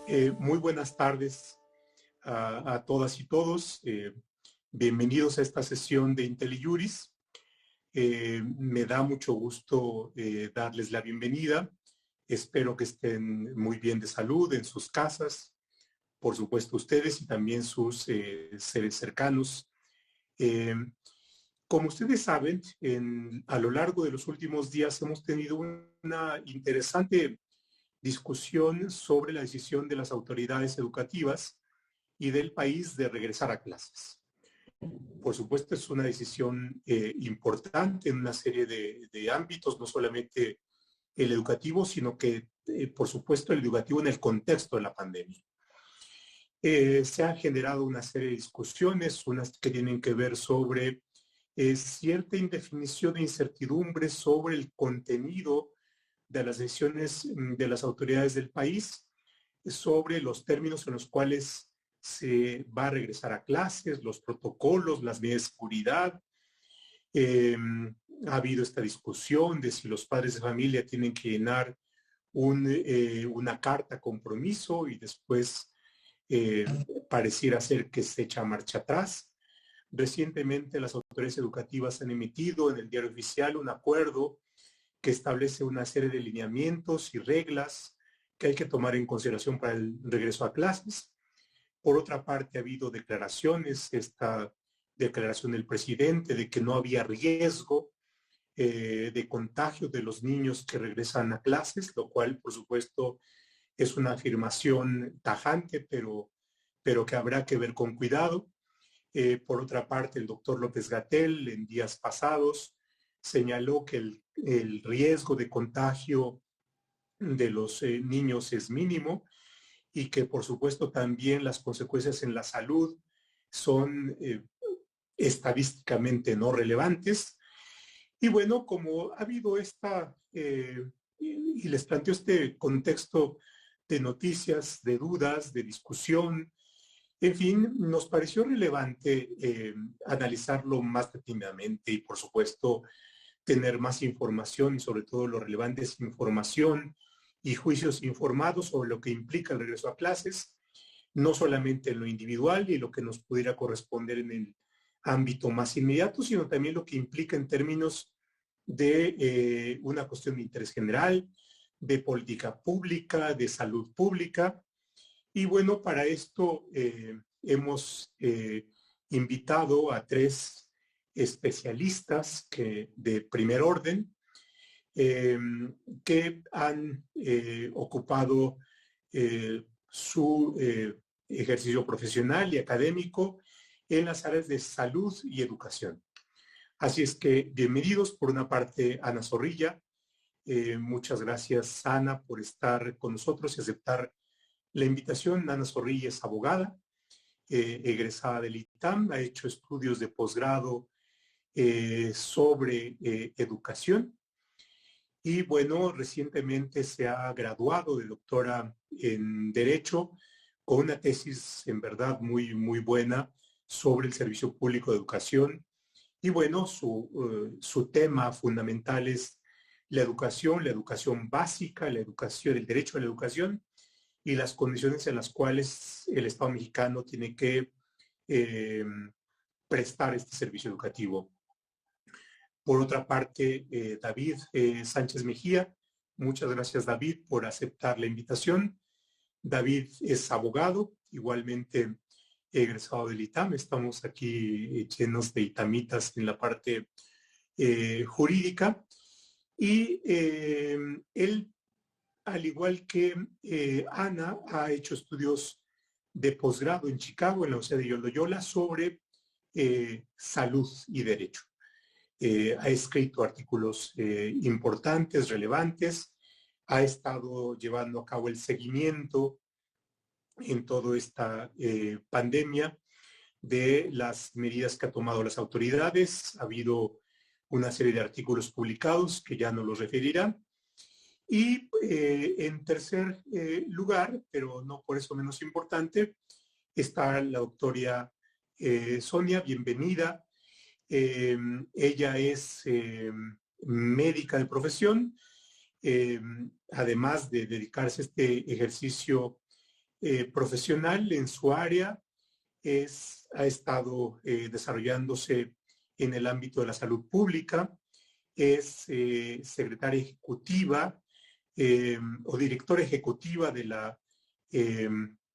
Muy buenas tardes a todas y todos. Bienvenidos a esta sesión de IntelliJuris. Me da mucho gusto darles la bienvenida. Espero que estén muy bien de salud en sus casas, por supuesto ustedes y también sus seres cercanos. Eh, Como ustedes saben, a lo largo de los últimos días hemos tenido una interesante discusión sobre la decisión de las autoridades educativas y del país de regresar a clases. Por supuesto, es una decisión importante en una serie de ámbitos, no solamente el educativo, sino que, por supuesto, el educativo en el contexto de la pandemia. Se han generado una serie de discusiones, unas que tienen que ver sobre cierta indefinición e incertidumbre sobre el contenido de las decisiones de las autoridades del país, sobre los términos en los cuales se va a regresar a clases, los protocolos, las medidas de seguridad. Eh, ha habido esta discusión de si los padres de familia tienen que llenar una carta compromiso y después eh, pareciera ser que se echa marcha atrás. Recientemente las autoridades educativas han emitido en el diario oficial un acuerdo que establece una serie de lineamientos y reglas que hay que tomar en consideración para el regreso a clases. Por otra parte, ha habido declaraciones, esta declaración del presidente de que no había riesgo de contagio de los niños que regresan a clases, lo cual, por supuesto, es una afirmación tajante, pero que habrá que ver con cuidado. Por otra parte, el doctor López-Gatell en días pasados señaló que el riesgo de contagio de los niños es mínimo y que por supuesto también las consecuencias en la salud son estadísticamente no relevantes. Y bueno, como ha habido y les planteo este contexto de noticias, de dudas, de discusión, en fin, nos pareció relevante analizarlo más detenidamente y, por supuesto, tener más información y, sobre todo, lo relevante es información y juicios informados sobre lo que implica el regreso a clases, no solamente en lo individual y lo que nos pudiera corresponder en el ámbito más inmediato, sino también lo que implica en términos de una cuestión de interés general, de política pública, de salud pública. Y bueno, para esto hemos invitado a tres especialistas de primer orden eh, que han ocupado su ejercicio profesional y académico en las áreas de salud y educación. Así es que bienvenidos por una parte Ana Zorrilla. Muchas gracias Ana por estar con nosotros y aceptar la invitación. Ana Zorrilla es abogada, egresada del ITAM, ha hecho estudios de posgrado sobre educación y bueno, recientemente se ha graduado de doctora en Derecho con una tesis en verdad muy buena sobre el servicio público de educación. Y bueno, su tema fundamental es la educación básica, la educación, el derecho a la educación y las condiciones en las cuales el Estado mexicano tiene que eh, prestar este servicio educativo. Por otra parte, David Sánchez Mejía, muchas gracias David por aceptar la invitación. David es abogado, igualmente egresado del ITAM. Estamos aquí llenos de itamitas en la parte jurídica. Y él, al igual que Ana, ha hecho estudios de posgrado en Chicago, en la Universidad de Loyola, sobre salud y derecho. Ha escrito artículos importantes, relevantes, ha estado llevando a cabo el seguimiento en toda esta pandemia de las medidas que han tomado las autoridades. Ha habido una serie de artículos publicados que ya no los referirán. Y en tercer lugar, pero no por eso menos importante, está la doctora Sonia, bienvenida. Ella es médica de profesión, eh, además de dedicarse a este ejercicio profesional en su área ha estado desarrollándose en el ámbito de la salud pública, es secretaria ejecutiva o directora ejecutiva de la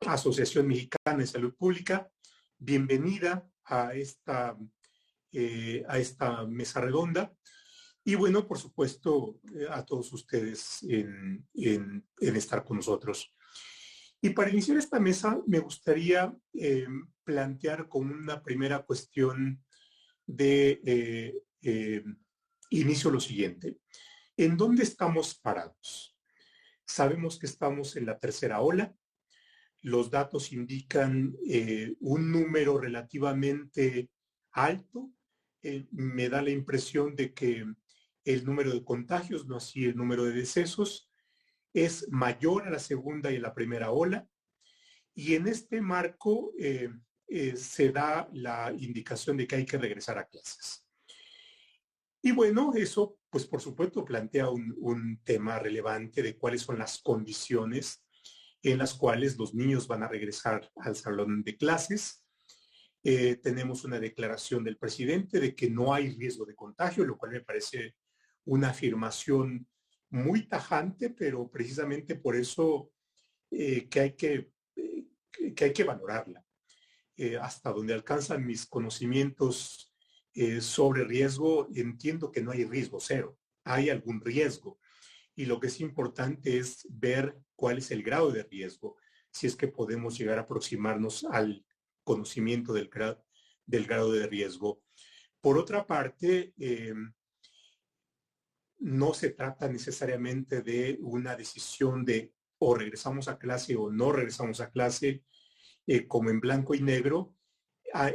Asociación Mexicana de Salud Pública. Bienvenida a esta mesa redonda. Y bueno, por supuesto, a todos ustedes en estar con nosotros. Y para iniciar esta mesa, me gustaría plantear como una primera cuestión de inicio lo siguiente. ¿En dónde estamos parados? Sabemos que estamos en la tercera ola. Los datos indican un número relativamente alto. Me da la impresión de que el número de contagios, no así el número de decesos, es mayor a la segunda y a la primera ola. Y en este marco se da la indicación de que hay que regresar a clases. Y bueno, eso, pues por supuesto, plantea un tema relevante de cuáles son las condiciones en las cuales los niños van a regresar al salón de clases. Tenemos una declaración del presidente de que no hay riesgo de contagio, lo cual me parece una afirmación muy tajante, pero precisamente por eso que hay que valorarla. Hasta donde alcanzan mis conocimientos sobre riesgo, entiendo que no hay riesgo cero, hay algún riesgo. Y lo que es importante es ver cuál es el grado de riesgo, si es que podemos llegar a aproximarnos al conocimiento del grado de riesgo. Por otra parte, no se trata necesariamente de una decisión de o regresamos a clase o no regresamos a clase, como en blanco y negro.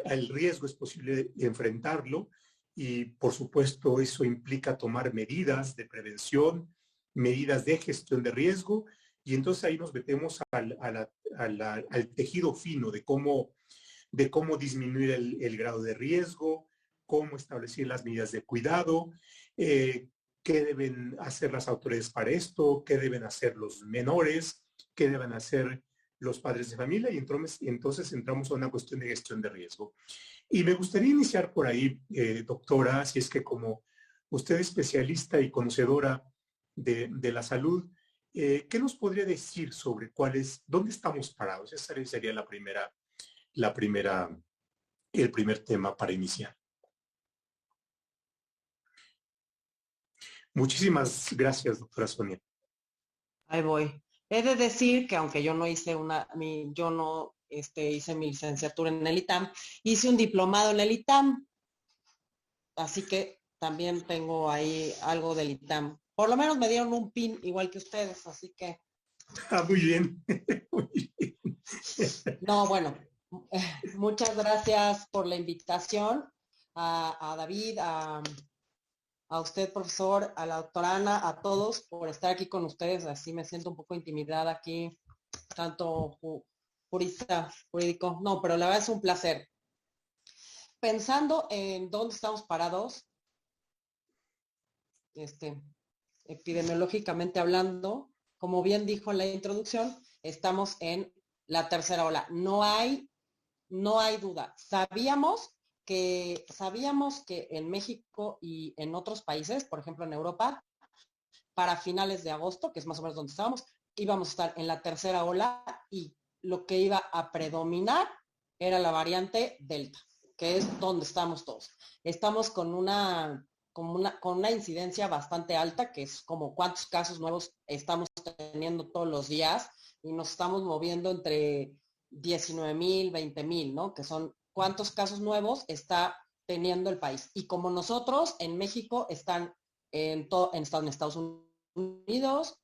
El riesgo es posible enfrentarlo y por supuesto eso implica tomar medidas de prevención, medidas de gestión de riesgo y entonces ahí nos metemos al tejido fino de cómo disminuir el grado de riesgo, cómo establecer las medidas de cuidado, qué deben hacer las autoridades para esto, qué deben hacer los menores, qué deben hacer los padres de familia y entonces entramos a una cuestión de gestión de riesgo. Y me gustaría iniciar por ahí, doctora, si es que como usted es especialista y conocedora de la salud, ¿qué nos podría decir sobre dónde estamos parados? Esa sería el primer tema para iniciar. Muchísimas gracias, doctora Sonia. Ahí voy. He de decir que aunque yo no hice hice mi licenciatura en el ITAM, hice un diplomado en el ITAM, así que también tengo ahí algo del ITAM. Por lo menos me dieron un pin igual que ustedes, así que. Muy bien. Muy bien. No, bueno, muchas gracias por la invitación a David, a usted, profesor, a la doctora Ana, a todos por estar aquí con ustedes. Así me siento un poco intimidada aquí, tanto jurídico. No, pero la verdad es un placer. Pensando en dónde estamos parados, epidemiológicamente hablando, como bien dijo en la introducción, estamos en la tercera ola. No hay duda. Sabíamos que en México y en otros países, por ejemplo en Europa, para finales de agosto, que es más o menos donde estábamos, íbamos a estar en la tercera ola y lo que iba a predominar era la variante Delta, que es donde estamos todos. Estamos con una incidencia bastante alta, que es como cuántos casos nuevos estamos teniendo todos los días y nos estamos moviendo entre 19,000, 20,000, ¿no? Que son cuántos casos nuevos está teniendo el país. Y como nosotros en México están en Estados Unidos,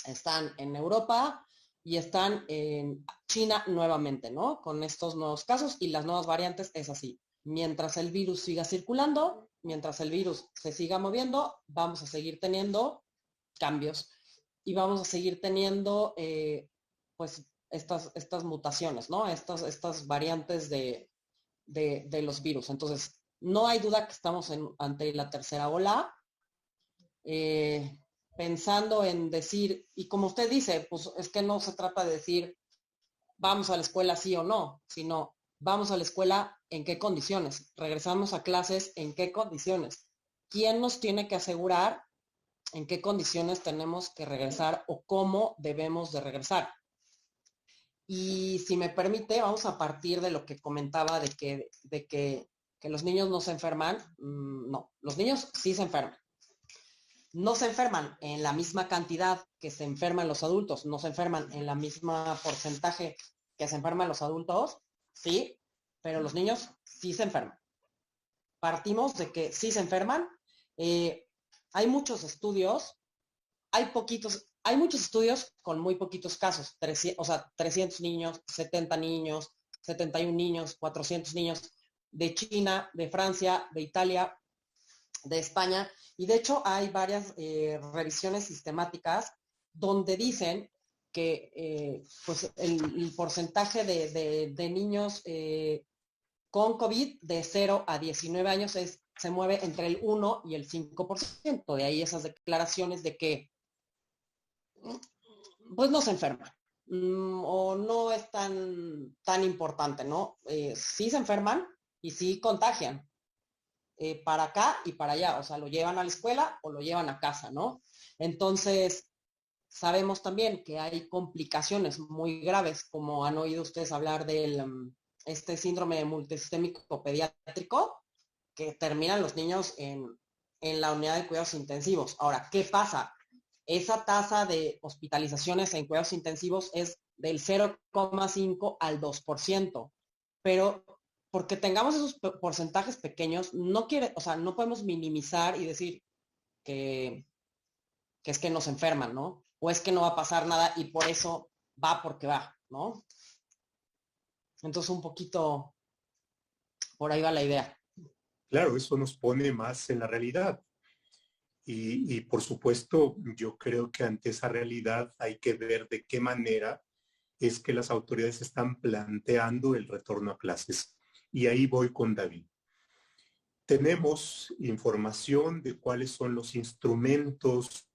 están en Europa y están en China nuevamente, ¿no? Con estos nuevos casos y las nuevas variantes es así. Mientras el virus siga circulando, mientras el virus se siga moviendo, vamos a seguir teniendo cambios y vamos a seguir teniendo, pues, estas mutaciones, ¿no? Estas variantes de los virus. Entonces, no hay duda que estamos ante la tercera ola. Pensando en decir, y como usted dice, pues es que no se trata de decir vamos a la escuela sí o no, sino vamos a la escuela en qué condiciones, regresamos a clases en qué condiciones, quién nos tiene que asegurar en qué condiciones tenemos que regresar o cómo debemos de regresar. Y si me permite, vamos a partir de lo que comentaba que los niños no se enferman. No, los niños sí se enferman. No se enferman en la misma cantidad que se enferman los adultos, no se enferman en la misma porcentaje que se enferman los adultos, sí, pero los niños sí se enferman. Partimos de que sí se enferman. Hay muchos estudios, hay muchos estudios con muy poquitos casos, 300, o sea, 300 niños, 70 niños, 71 niños, 400 niños de China, de Francia, de Italia, de España, y de hecho hay varias revisiones sistemáticas donde dicen que pues el porcentaje de niños con COVID de 0 a 19 años se mueve entre el 1 y el 5%. De ahí esas declaraciones de que pues no se enferman o no es tan importante, ¿no? Sí se enferman y sí contagian, para acá y para allá, o sea, lo llevan a la escuela o lo llevan a casa, ¿no? Entonces, sabemos también que hay complicaciones muy graves, como han oído ustedes hablar del este síndrome multisistémico pediátrico, que terminan los niños en la unidad de cuidados intensivos. Ahora, ¿qué pasa? Esa tasa de hospitalizaciones en cuidados intensivos es del 0,5 al 2%, pero porque tengamos esos porcentajes pequeños, no quiere, o sea, no podemos minimizar y decir que, que es que nos enferman, ¿no? O es que no va a pasar nada y por eso va porque va, ¿no? Entonces un poquito por ahí va la idea. Claro, eso nos pone más en la realidad. Y por supuesto, yo creo que ante esa realidad hay que ver de qué manera es que las autoridades están planteando el retorno a clases. Y ahí voy con David. Tenemos información de cuáles son los instrumentos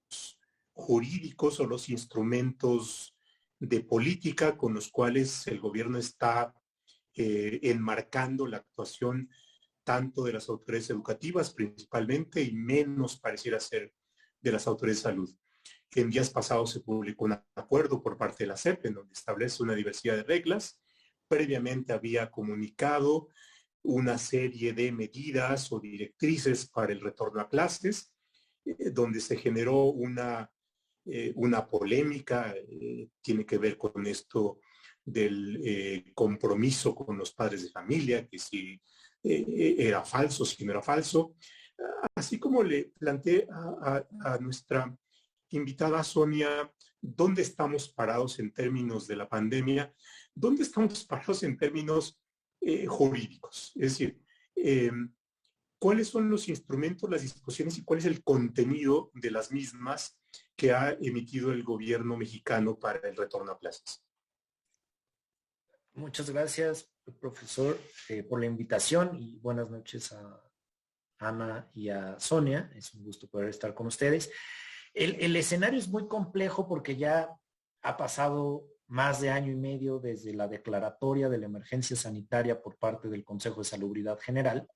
jurídicos o los instrumentos de política con los cuales el gobierno está enmarcando la actuación tanto de las autoridades educativas principalmente y menos pareciera ser de las autoridades de salud. En días pasados se publicó un acuerdo por parte de la SEP en donde establece una diversidad de reglas. Previamente había comunicado una serie de medidas o directrices para el retorno a clases, donde se generó una polémica, tiene que ver con esto del compromiso con los padres de familia, que si era falso, si no era falso. Así como le planteé a nuestra invitada Sonia, ¿dónde estamos parados en términos de la pandemia? ¿Dónde estamos parados en términos jurídicos? Es decir, ¿cuáles son los instrumentos, las disposiciones y cuál es el contenido de las mismas que ha emitido el gobierno mexicano para el retorno a clases? Muchas gracias, profesor, por la invitación y buenas noches a Ana y a Sonia. Es un gusto poder estar con ustedes. El escenario es muy complejo porque ya ha pasado más de año y medio desde la declaratoria de la emergencia sanitaria por parte del Consejo de Salubridad General.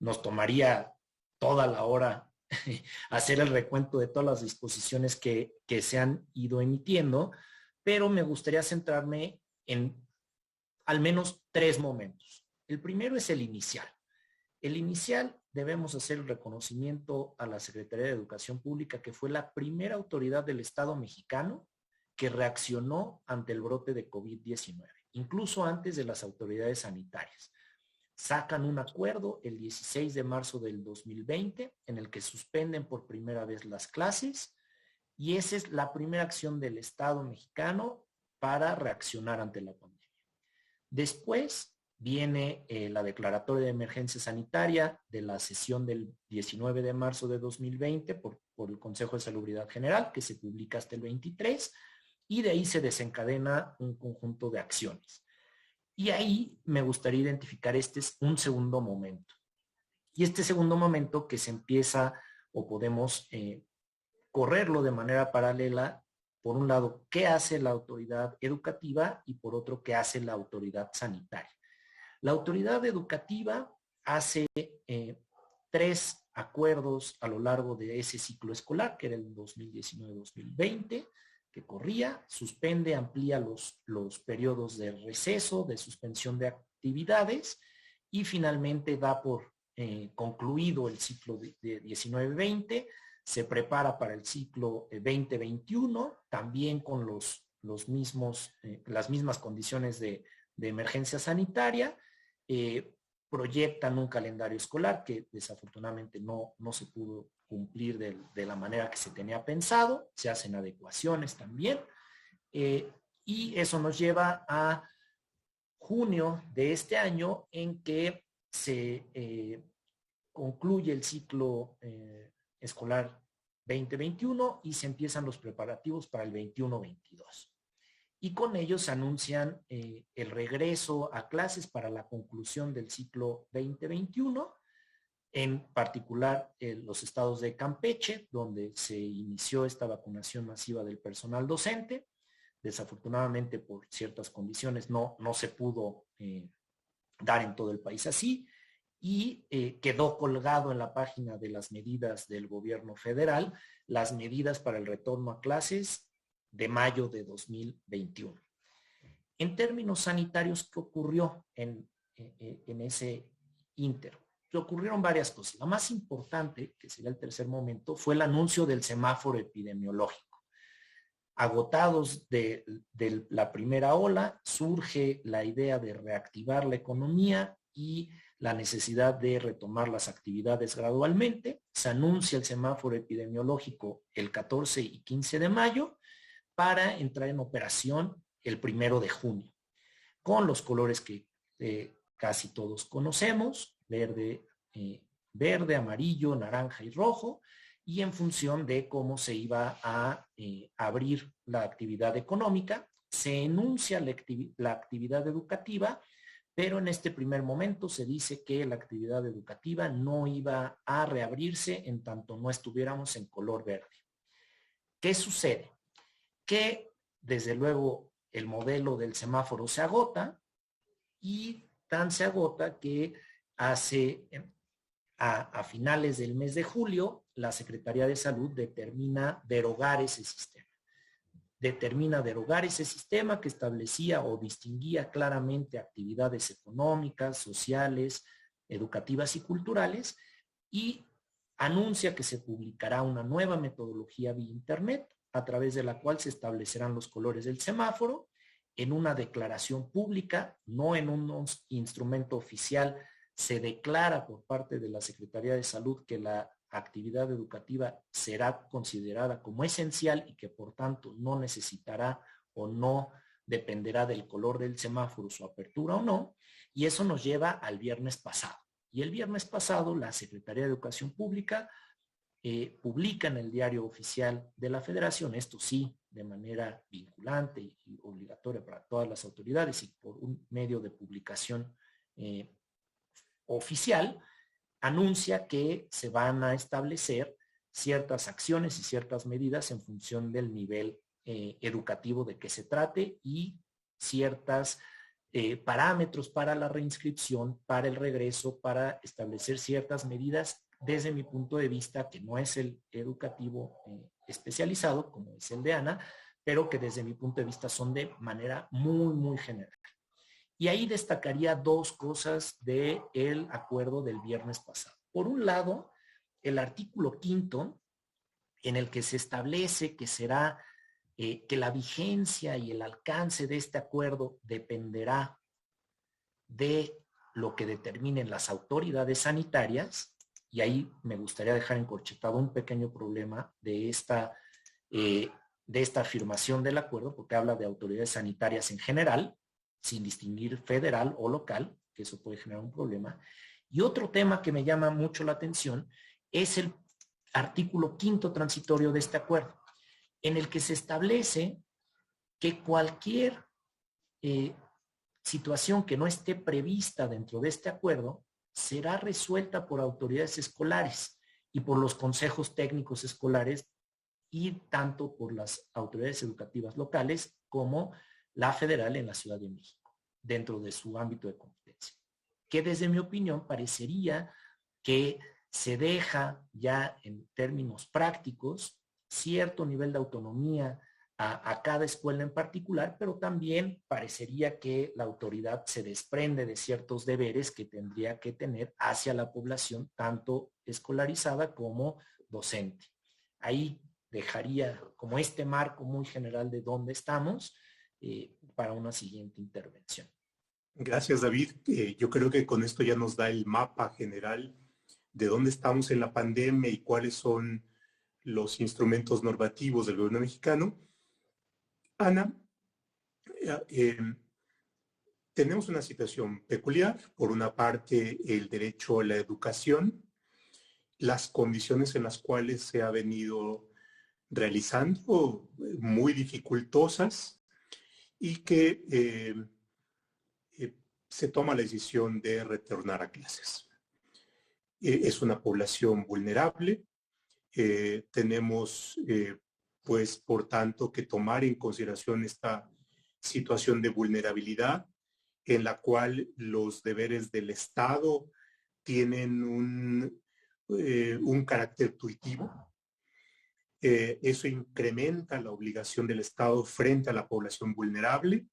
Nos tomaría toda la hora hacer el recuento de todas las disposiciones que se han ido emitiendo, pero me gustaría centrarme en al menos 3 momentos. El primero es el inicial. El inicial debemos hacer el reconocimiento a la Secretaría de Educación Pública, que fue la primera autoridad del Estado mexicano que reaccionó ante el brote de COVID-19, incluso antes de las autoridades sanitarias. Sacan un acuerdo el 16 de marzo del 2020 en el que suspenden por primera vez las clases y esa es la primera acción del Estado mexicano para reaccionar ante la pandemia. Después viene la declaratoria de emergencia sanitaria de la sesión del 19 de marzo de 2020 por el Consejo de Salubridad General, que se publica hasta el 23, y de ahí se desencadena un conjunto de acciones. Y ahí me gustaría identificar este es un segundo momento. Y este segundo momento que se empieza o podemos correrlo de manera paralela por un lado, qué hace la autoridad educativa y por otro, qué hace la autoridad sanitaria. La autoridad educativa hace 3 acuerdos a lo largo de ese ciclo escolar, que era el 2019-2020, que corría, suspende, amplía los periodos de receso, de suspensión de actividades y finalmente da por concluido el ciclo de 19-20, se prepara para el ciclo 2021, también con las mismas condiciones de emergencia sanitaria, proyectan un calendario escolar que desafortunadamente no se pudo cumplir de la manera que se tenía pensado, se hacen adecuaciones también, y eso nos lleva a junio de este año en que se concluye el ciclo escolar 2021 y se empiezan los preparativos para el 21-22. Y con ellos se anuncian el regreso a clases para la conclusión del ciclo 2021, en particular los estados de Campeche, donde se inició esta vacunación masiva del personal docente. Desafortunadamente, por ciertas condiciones, no se pudo dar en todo el país así, y quedó colgado en la página de las medidas del gobierno federal, las medidas para el retorno a clases de mayo de 2021. En términos sanitarios, ¿qué ocurrió en ese ínter? Ocurrieron varias cosas. La más importante, que sería el tercer momento, fue el anuncio del semáforo epidemiológico. Agotados de la primera ola, surge la idea de reactivar la economía y la necesidad de retomar las actividades gradualmente. Se anuncia el semáforo epidemiológico el 14 y 15 de mayo para entrar en operación el 1 de junio, con los colores que casi todos conocemos, verde, amarillo, naranja y rojo, y en función de cómo se iba a abrir la actividad económica, se enuncia la actividad educativa, pero en este primer momento se dice que la actividad educativa no iba a reabrirse en tanto no estuviéramos en color verde. ¿Qué sucede? Que desde luego el modelo del semáforo se agota, y tan se agota que a finales del mes de julio la Secretaría de Salud determina derogar ese sistema. Determina derogar ese sistema que establecía o distinguía claramente actividades económicas, sociales, educativas y culturales, y anuncia que se publicará una nueva metodología vía Internet, a través de la cual se establecerán los colores del semáforo en una declaración pública, no en un instrumento oficial. Se declara por parte de la Secretaría de Salud que la actividad educativa será considerada como esencial y que por tanto no necesitará o no dependerá del color del semáforo su apertura o no, y eso nos lleva al viernes pasado. Y el viernes pasado la Secretaría de Educación Pública publica en el diario oficial de la Federación, esto sí, de manera vinculante y obligatoria para todas las autoridades y por un medio de publicación oficial, anuncia que se van a establecer ciertas acciones y ciertas medidas en función del nivel educativo de que se trate y ciertos parámetros para la reinscripción, para el regreso, para establecer ciertas medidas desde mi punto de vista, que no es el educativo especializado, como es el de Ana, pero que desde mi punto de vista son de manera muy, muy general. Y ahí destacaría 2 cosas del acuerdo del viernes pasado. Por un lado, el artículo 5, en el que se establece que será que la vigencia y el alcance de este acuerdo dependerá de lo que determinen las autoridades sanitarias. Y ahí me gustaría dejar encorchetado un pequeño problema de esta afirmación del acuerdo, porque habla de autoridades sanitarias en general, sin distinguir federal o local, que eso puede generar un problema. Y otro tema que me llama mucho la atención es el artículo 5 transitorio de este acuerdo, en el que se establece que cualquier situación que no esté prevista dentro de este acuerdo será resuelta por autoridades escolares y por los consejos técnicos escolares y tanto por las autoridades educativas locales como la federal en la Ciudad de México, dentro de su ámbito de competencia. Que desde mi opinión parecería que se deja ya en términos prácticos cierto nivel de autonomía a cada escuela en particular, pero también parecería que la autoridad se desprende de ciertos deberes que tendría que tener hacia la población, tanto escolarizada como docente. Ahí dejaría como este marco muy general de dónde estamos para una siguiente intervención. Gracias, David. Yo creo que con esto ya nos da el mapa general de dónde estamos en la pandemia y cuáles son los instrumentos normativos del gobierno mexicano. Ana, tenemos una situación peculiar. Por una parte, el derecho a la educación, las condiciones en las cuales se ha venido realizando muy dificultosas y que se toma la decisión de retornar a clases. Es una población vulnerable. Tenemos, pues, por tanto, que tomar en consideración esta situación de vulnerabilidad en la cual los deberes del Estado tienen un carácter tuitivo. Eso incrementa la obligación del Estado frente a la población vulnerable.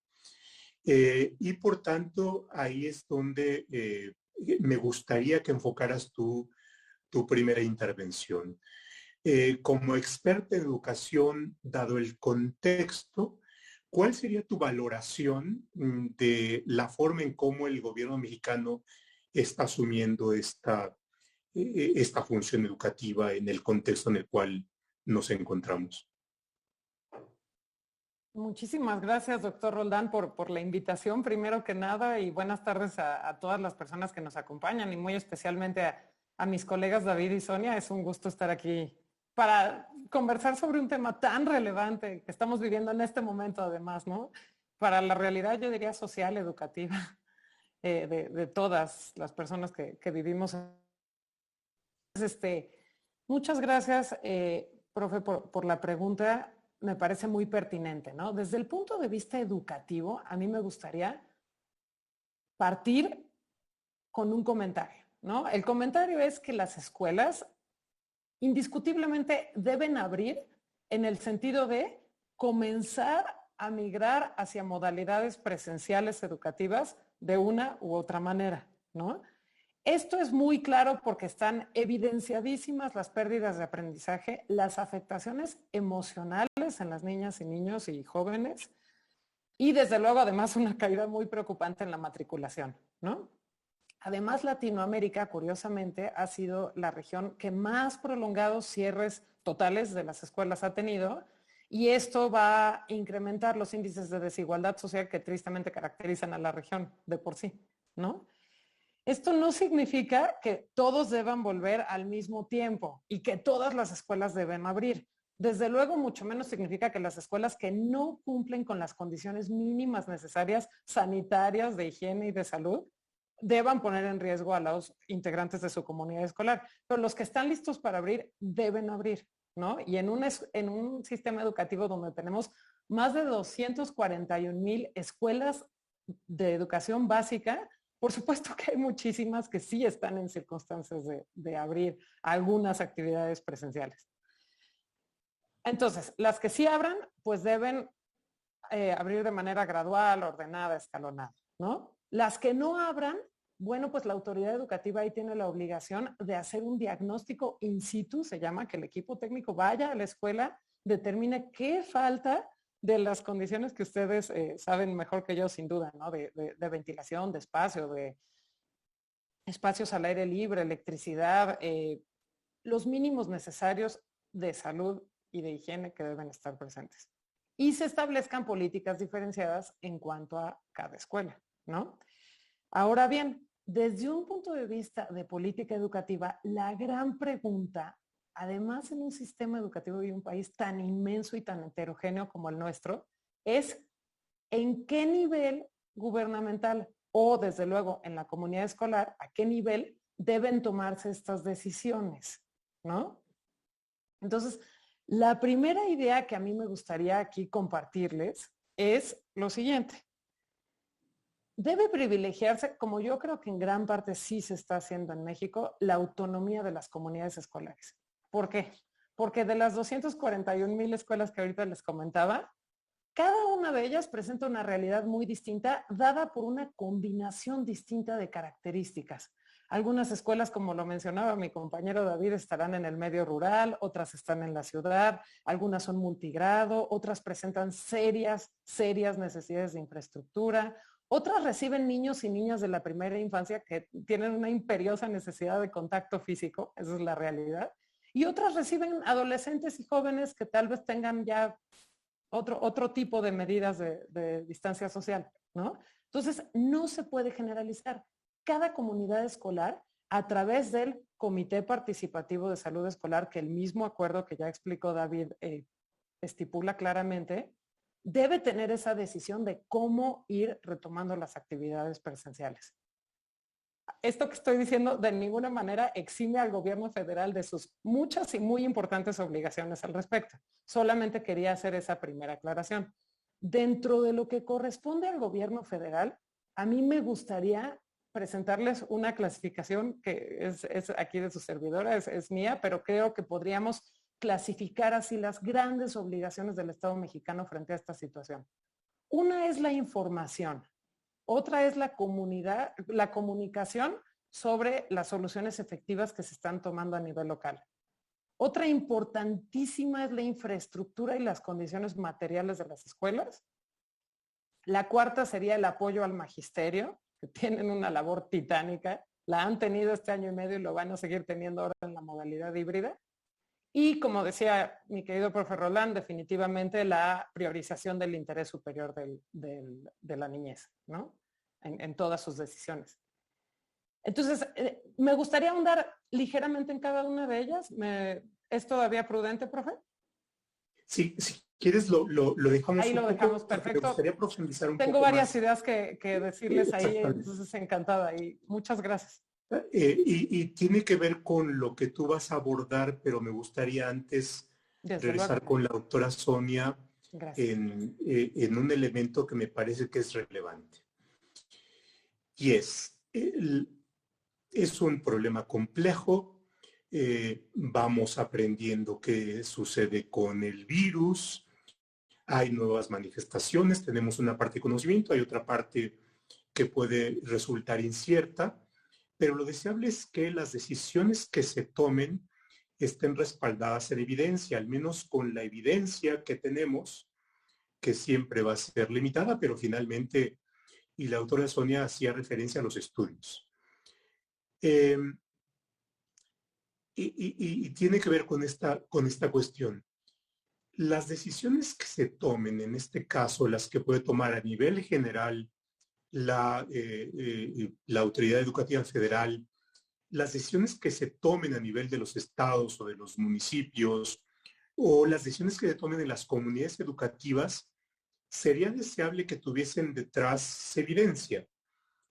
Y por tanto, ahí es donde me gustaría que enfocaras tu primera intervención. Como experta en educación, dado el contexto, ¿cuál sería tu valoración de la forma en cómo el gobierno mexicano está asumiendo esta función educativa en el contexto en el cual nos encontramos? Muchísimas gracias, doctor Roldán, por la invitación, primero que nada, y buenas tardes a todas las personas que nos acompañan y muy especialmente a mis colegas David y Sonia. Es un gusto estar aquí para conversar sobre un tema tan relevante que estamos viviendo en este momento, además, ¿no? Para la realidad, yo diría, social, educativa, de todas las personas que vivimos. Muchas gracias, profe, por la pregunta. Me parece muy pertinente, ¿no? Desde el punto de vista educativo, a mí me gustaría partir con un comentario, ¿no? El comentario es que las escuelas indiscutiblemente deben abrir en el sentido de comenzar a migrar hacia modalidades presenciales educativas de una u otra manera, ¿no? Esto es muy claro porque están evidenciadísimas las pérdidas de aprendizaje, las afectaciones emocionales en las niñas y niños y jóvenes y desde luego además una caída muy preocupante en la matriculación, ¿no? Además, Latinoamérica, curiosamente, ha sido la región que más prolongados cierres totales de las escuelas ha tenido y esto va a incrementar los índices de desigualdad social que tristemente caracterizan a la región de por sí, ¿no? Esto no significa que todos deban volver al mismo tiempo y que todas las escuelas deben abrir. Desde luego, mucho menos significa que las escuelas que no cumplen con las condiciones mínimas necesarias sanitarias, de higiene y de salud, deban poner en riesgo a los integrantes de su comunidad escolar. Pero los que están listos para abrir, deben abrir, ¿no? Y en un sistema educativo donde tenemos más de 241,000 escuelas de educación básica, por supuesto que hay muchísimas que sí están en circunstancias de abrir algunas actividades presenciales. Entonces, las que sí abran, pues deben abrir de manera gradual, ordenada, escalonada, ¿no? Las que no abran, bueno, pues la autoridad educativa ahí tiene la obligación de hacer un diagnóstico in situ, se llama, que el equipo técnico vaya a la escuela, determine qué falta de las condiciones que ustedes saben mejor que yo, sin duda, ¿no? De ventilación, de espacio, de espacios al aire libre, electricidad, los mínimos necesarios de salud y de higiene que deben estar presentes. Y se establezcan políticas diferenciadas en cuanto a cada escuela, ¿no? Ahora bien, desde un punto de vista de política educativa, la gran pregunta, además en un sistema educativo y un país tan inmenso y tan heterogéneo como el nuestro, es en qué nivel gubernamental o desde luego en la comunidad escolar, a qué nivel deben tomarse estas decisiones, ¿no? Entonces, La primera idea que a mí me gustaría aquí compartirles es lo siguiente. Debe privilegiarse, como yo creo que en gran parte sí se está haciendo en México, la autonomía de las comunidades escolares. ¿Por qué? Porque de las 241,000 escuelas que ahorita les comentaba, cada una de ellas presenta una realidad muy distinta, dada por una combinación distinta de características. Algunas escuelas, como lo mencionaba mi compañero David, estarán en el medio rural, otras están en la ciudad, algunas son multigrado, otras presentan serias necesidades de infraestructura, otras reciben niños y niñas de la primera infancia que tienen una imperiosa necesidad de contacto físico, esa es la realidad, y otras reciben adolescentes y jóvenes que tal vez tengan ya otro tipo de medidas de distancia social, ¿no? Entonces, no se puede generalizar. Cada comunidad escolar, a través del Comité Participativo de Salud Escolar, que el mismo acuerdo que ya explicó David estipula claramente, debe tener esa decisión de cómo ir retomando las actividades presenciales. Esto que estoy diciendo de ninguna manera exime al gobierno federal de sus muchas y muy importantes obligaciones al respecto. Solamente quería hacer esa primera aclaración. Dentro de lo que corresponde al gobierno federal, a mí me gustaría presentarles una clasificación que es aquí de su servidora, es mía, pero creo que podríamos clasificar así las grandes obligaciones del Estado mexicano frente a esta situación. Una es la información. Otra es la comunicación sobre las soluciones efectivas que se están tomando a nivel local. Otra importantísima es la infraestructura y las condiciones materiales de las escuelas. La cuarta sería el apoyo al magisterio, que tienen una labor titánica. La han tenido este año y medio y lo van a seguir teniendo ahora en la modalidad híbrida. Y como decía mi querido profe Roland, definitivamente la priorización del interés superior de la niñez, ¿no? En todas sus decisiones. Entonces, me gustaría ahondar ligeramente en cada una de ellas. ¿Es todavía prudente, profe? Sí, si quieres lo dejamos ahí un lo poco, dejamos, porque me perfecto. gustaría profundizar un Tengo poco varias más. ideas que decirles ahí, Exactamente. entonces encantada y muchas gracias. Y tiene que ver con lo que tú vas a abordar, pero me gustaría antes Desde regresar luego. con la doctora Sonia Gracias. en un elemento que me parece que es relevante. Y es un problema complejo. Vamos aprendiendo qué sucede con el virus. Hay nuevas manifestaciones, tenemos una parte de conocimiento, hay otra parte que puede resultar incierta, pero lo deseable es que las decisiones que se tomen estén respaldadas en evidencia, al menos con la evidencia que tenemos, que siempre va a ser limitada, pero finalmente, y la autora Sonia hacía referencia a los estudios. Y tiene que ver con esta cuestión. Las decisiones que se tomen, en este caso, las que puede tomar a nivel general la Autoridad Educativa Federal, las decisiones que se tomen a nivel de los estados o de los municipios, o las decisiones que se tomen en las comunidades educativas, sería deseable que tuviesen detrás evidencia,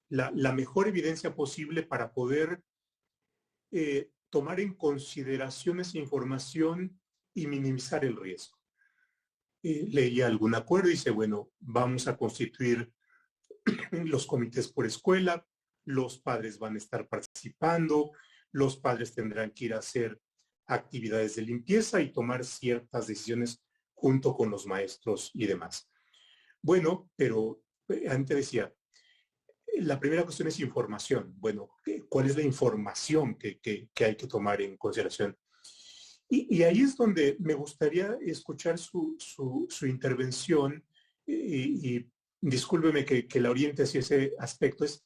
la mejor evidencia posible para poder tomar en consideración esa información y minimizar el riesgo. Leía algún acuerdo y dice, bueno, vamos a constituir los comités por escuela, los padres van a estar participando, los padres tendrán que ir a hacer actividades de limpieza y tomar ciertas decisiones junto con los maestros y demás. Bueno, pero antes decía, la primera cuestión es información. Bueno, ¿cuál es la información que hay que tomar en consideración? Y ahí es donde me gustaría escuchar su intervención y discúlpeme que la oriente hacia ese aspecto, es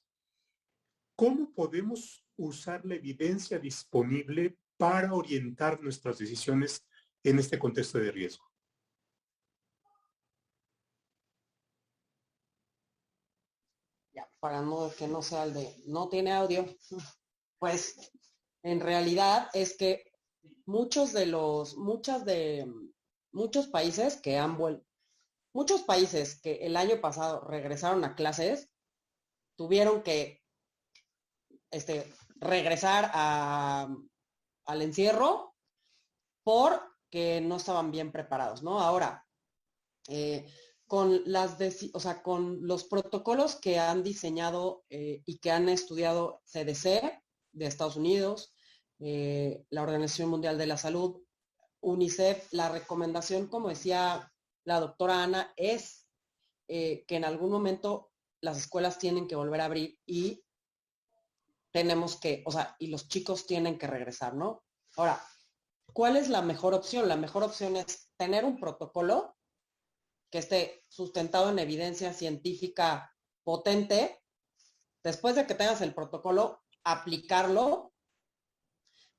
cómo podemos usar la evidencia disponible para orientar nuestras decisiones en este contexto de riesgo. Ya, para que no sea el de no tiene audio, pues en realidad es que muchos países que han vuelto, muchos países que el año pasado regresaron a clases, tuvieron que regresar al encierro que no estaban bien preparados, ¿no? Ahora, con con los protocolos que han diseñado y que han estudiado CDC de Estados Unidos, la Organización Mundial de la Salud, UNICEF, la recomendación, como decía la doctora Ana, es que en algún momento las escuelas tienen que volver a abrir y tenemos que, o sea, y los chicos tienen que regresar, ¿no? Ahora, ¿cuál es la mejor opción? La mejor opción es tener un protocolo que esté sustentado en evidencia científica potente. Después de que tengas el protocolo, aplicarlo,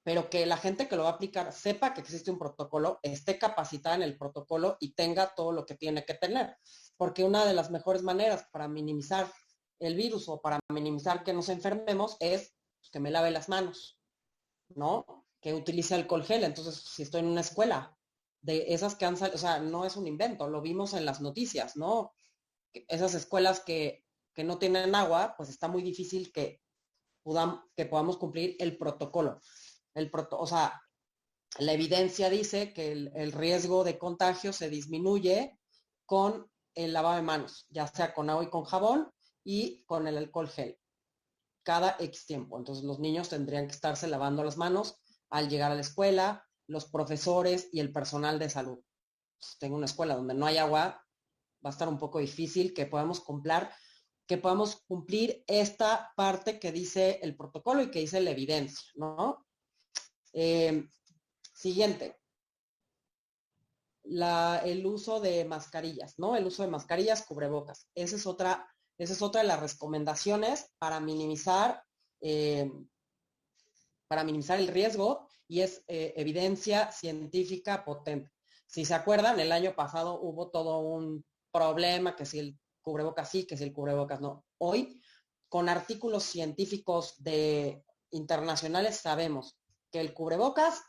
pero que la gente que lo va a aplicar sepa que existe un protocolo, esté capacitada en el protocolo y tenga todo lo que tiene que tener. Porque una de las mejores maneras para minimizar el virus o para minimizar que nos enfermemos es que me lave las manos, ¿no? Que utilice alcohol gel. Entonces, si estoy en una escuela, de esas que han salido, o sea, no es un invento, lo vimos en las noticias, ¿no? Esas escuelas que no tienen agua, pues está muy difícil que podamos cumplir el protocolo. O sea, la evidencia dice que el riesgo de contagio se disminuye con el lavado de manos, ya sea con agua y con jabón y con el alcohol gel, cada X tiempo. Entonces los niños tendrían que estarse lavando las manos al llegar a la escuela, los profesores y el personal de salud. Si tengo una escuela donde no hay agua, va a estar un poco difícil que podamos cumplir esta parte que dice el protocolo y que dice la evidencia, ¿no? Siguiente. El uso de mascarillas, ¿no? El uso de mascarillas, cubrebocas. Esa es otra de las recomendaciones para minimizar el riesgo y es evidencia científica potente. Si se acuerdan, el año pasado hubo todo un problema, que si el cubrebocas sí, que si el cubrebocas no. Hoy, con artículos científicos internacionales, sabemos que el cubrebocas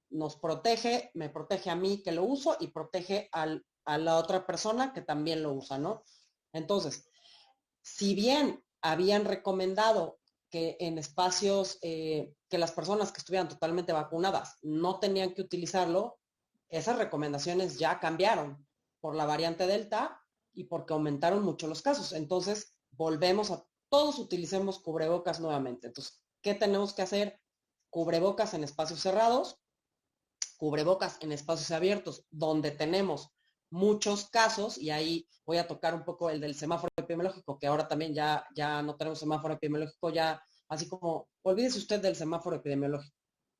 nos protege, me protege a mí que lo uso y protege a la otra persona que también lo usa, ¿no? Entonces, si bien habían recomendado que en espacios que las personas que estuvieran totalmente vacunadas no tenían que utilizarlo, esas recomendaciones ya cambiaron por la variante Delta y porque aumentaron mucho los casos. Entonces, volvemos a todos utilicemos cubrebocas nuevamente. Entonces, ¿qué tenemos que hacer? Cubrebocas en espacios cerrados, cubrebocas en espacios abiertos donde tenemos muchos casos, y ahí voy a tocar un poco el del semáforo epidemiológico, que ahora también ya no tenemos semáforo epidemiológico, ya así como, olvídese usted del semáforo epidemiológico.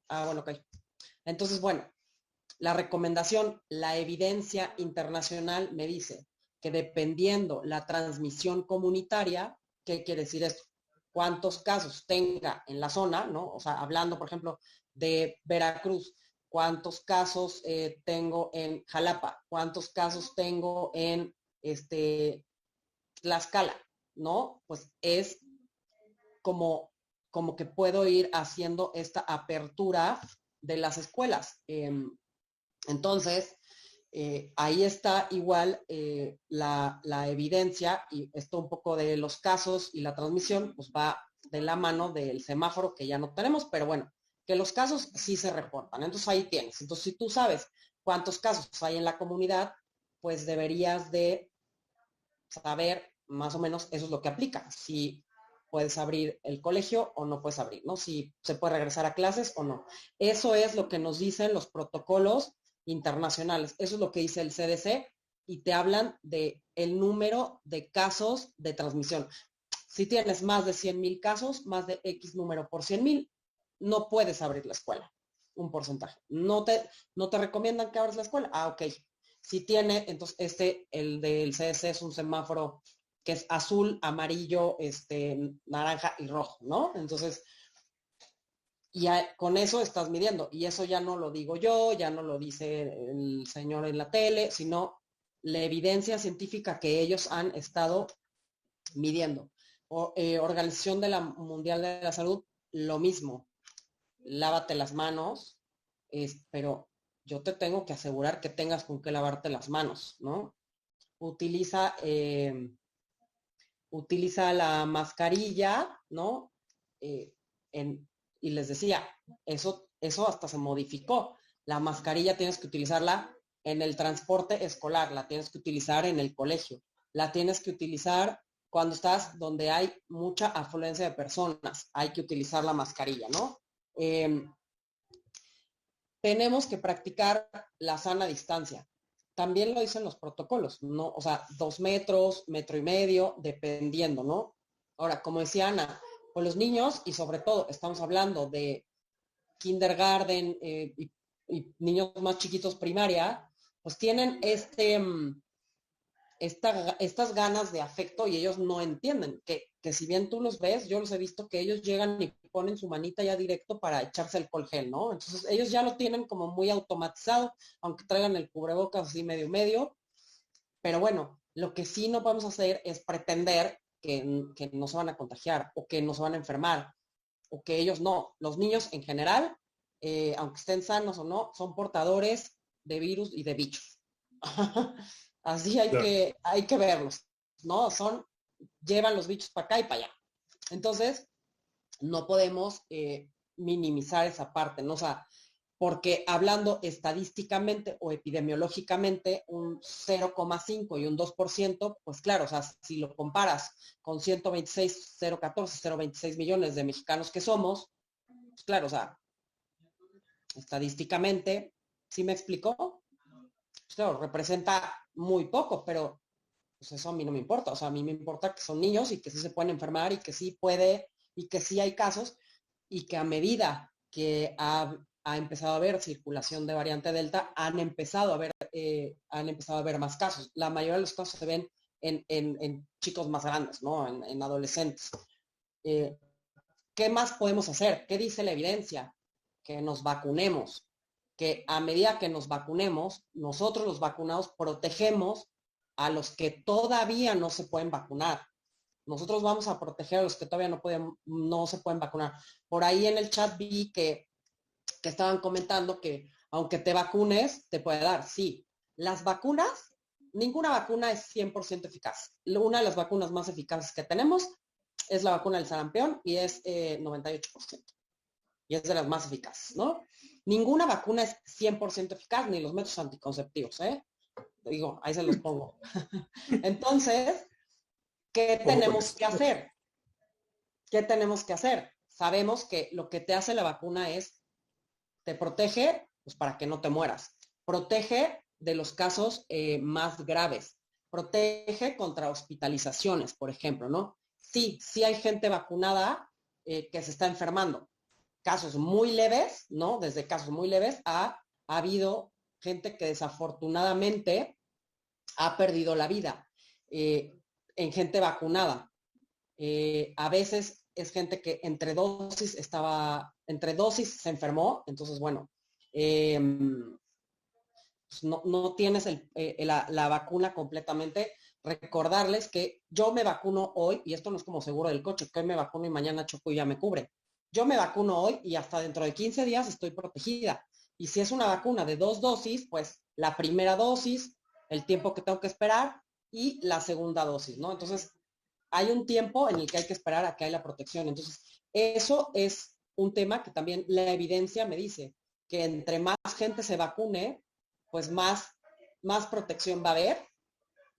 Bueno, ok. Entonces, bueno, la recomendación, la evidencia internacional me dice que dependiendo la transmisión comunitaria, ¿qué quiere decir esto? Cuántos casos tenga en la zona, ¿no? O sea, hablando, por ejemplo, de Veracruz, cuántos casos tengo en Jalapa, cuántos casos tengo en Tlaxcala, ¿no? Pues es como que puedo ir haciendo esta apertura de las escuelas. Entonces, ahí está igual la evidencia y esto un poco de los casos y la transmisión, pues va de la mano del semáforo que ya no tenemos, pero bueno, que los casos sí se reportan. Entonces ahí tienes. Entonces, si tú sabes cuántos casos hay en la comunidad, pues deberías de saber más o menos eso es lo que aplica. Si puedes abrir el colegio o no puedes abrir, ¿no? Si se puede regresar a clases o no. Eso es lo que nos dicen los protocolos internacionales. Eso es lo que dice el CDC y te hablan de el número de casos de transmisión. Si tienes más de 100,000 casos, más de X número por 100,000, no puedes abrir la escuela, un porcentaje. No te recomiendan que abras la escuela. Ok. Si tiene, entonces el del CDC es un semáforo que es azul, amarillo, naranja y rojo, ¿no? Entonces, con eso estás midiendo. Y eso ya no lo digo yo, ya no lo dice el señor en la tele, sino la evidencia científica que ellos han estado midiendo. Organización Mundial de la Salud, lo mismo. Lávate las manos, pero yo te tengo que asegurar que tengas con qué lavarte las manos, ¿no? Utiliza la mascarilla, ¿no? Y les decía, eso hasta se modificó. La mascarilla tienes que utilizarla en el transporte escolar, la tienes que utilizar en el colegio, la tienes que utilizar cuando estás donde hay mucha afluencia de personas, hay que utilizar la mascarilla, ¿no? Tenemos que practicar la sana distancia. También lo dicen los protocolos, ¿no? O sea, 2 metros, 1,5 metros, dependiendo, ¿no? Ahora, como decía Ana, con los niños, y sobre todo estamos hablando de kindergarten y niños más chiquitos primaria, pues tienen estas ganas de afecto y ellos no entienden que si bien tú los ves, yo los he visto que ellos llegan y ponen su manita ya directo para echarse alcohol gel, ¿no? Entonces ellos ya lo tienen como muy automatizado, aunque traigan el cubrebocas así medio, pero bueno, lo que sí no podemos hacer es pretender que no se van a contagiar o que no se van a enfermar o que ellos no. Los niños en general, aunque estén sanos o no, son portadores de virus y de bichos. Así Claro. hay que verlos, ¿no? Llevan los bichos para acá y para allá. Entonces, no podemos minimizar esa parte, ¿no? O sea, porque hablando estadísticamente o epidemiológicamente, un 0,5 y un 2%, pues claro, o sea, si lo comparas con 126, 0,14, 0,26 millones de mexicanos que somos, pues claro, o sea, estadísticamente, ¿sí me explicó? Pues claro, representa muy poco, pero pues eso a mí no me importa. O sea, a mí me importa que son niños y que sí se pueden enfermar y que sí puede y que sí hay casos y que a medida que ha empezado a haber circulación de variante Delta, han empezado a haber más casos. La mayoría de los casos se ven en chicos más grandes, ¿no? En adolescentes. Eh, ¿Qué más podemos hacer? ¿Qué dice la evidencia? Que nos vacunemos, que a medida que nos vacunemos, nosotros los vacunados protegemos a los que todavía no se pueden vacunar. Nosotros vamos a proteger a los que todavía no se pueden vacunar. Por ahí en el chat vi que estaban comentando que aunque te vacunes, te puede dar. Sí, las vacunas, ninguna vacuna es 100% eficaz. Una de las vacunas más eficaces que tenemos es la vacuna del sarampión y es 98%. Y es de las más eficaces, ¿no? Ninguna vacuna es 100% eficaz, ni los métodos anticonceptivos, ¿eh? Digo, ahí se los pongo. Entonces, ¿qué Ojo con tenemos eso. que hacer? ¿Qué tenemos que hacer? Sabemos que lo que te hace la vacuna es, te protege, pues para que no te mueras. Protege de los casos más graves. Protege contra hospitalizaciones, por ejemplo, ¿no? Sí, sí hay gente vacunada que se está enfermando. Casos muy leves, ¿no? Desde casos muy leves ha habido gente que desafortunadamente ha perdido la vida en gente vacunada. A veces es gente que entre dosis se enfermó, entonces bueno, pues no tienes la vacuna completamente. Recordarles que yo me vacuno hoy, y esto no es como seguro del coche, que hoy me vacuno y mañana choco y ya me cubre. Yo me vacuno hoy y hasta dentro de 15 días estoy protegida. Y si es una vacuna de 2 dosis, pues la primera dosis, el tiempo que tengo que esperar y la segunda dosis, ¿no? Entonces, hay un tiempo en el que hay que esperar a que haya la protección. Entonces, eso es un tema que también la evidencia me dice, que entre más gente se vacune, pues más protección va a haber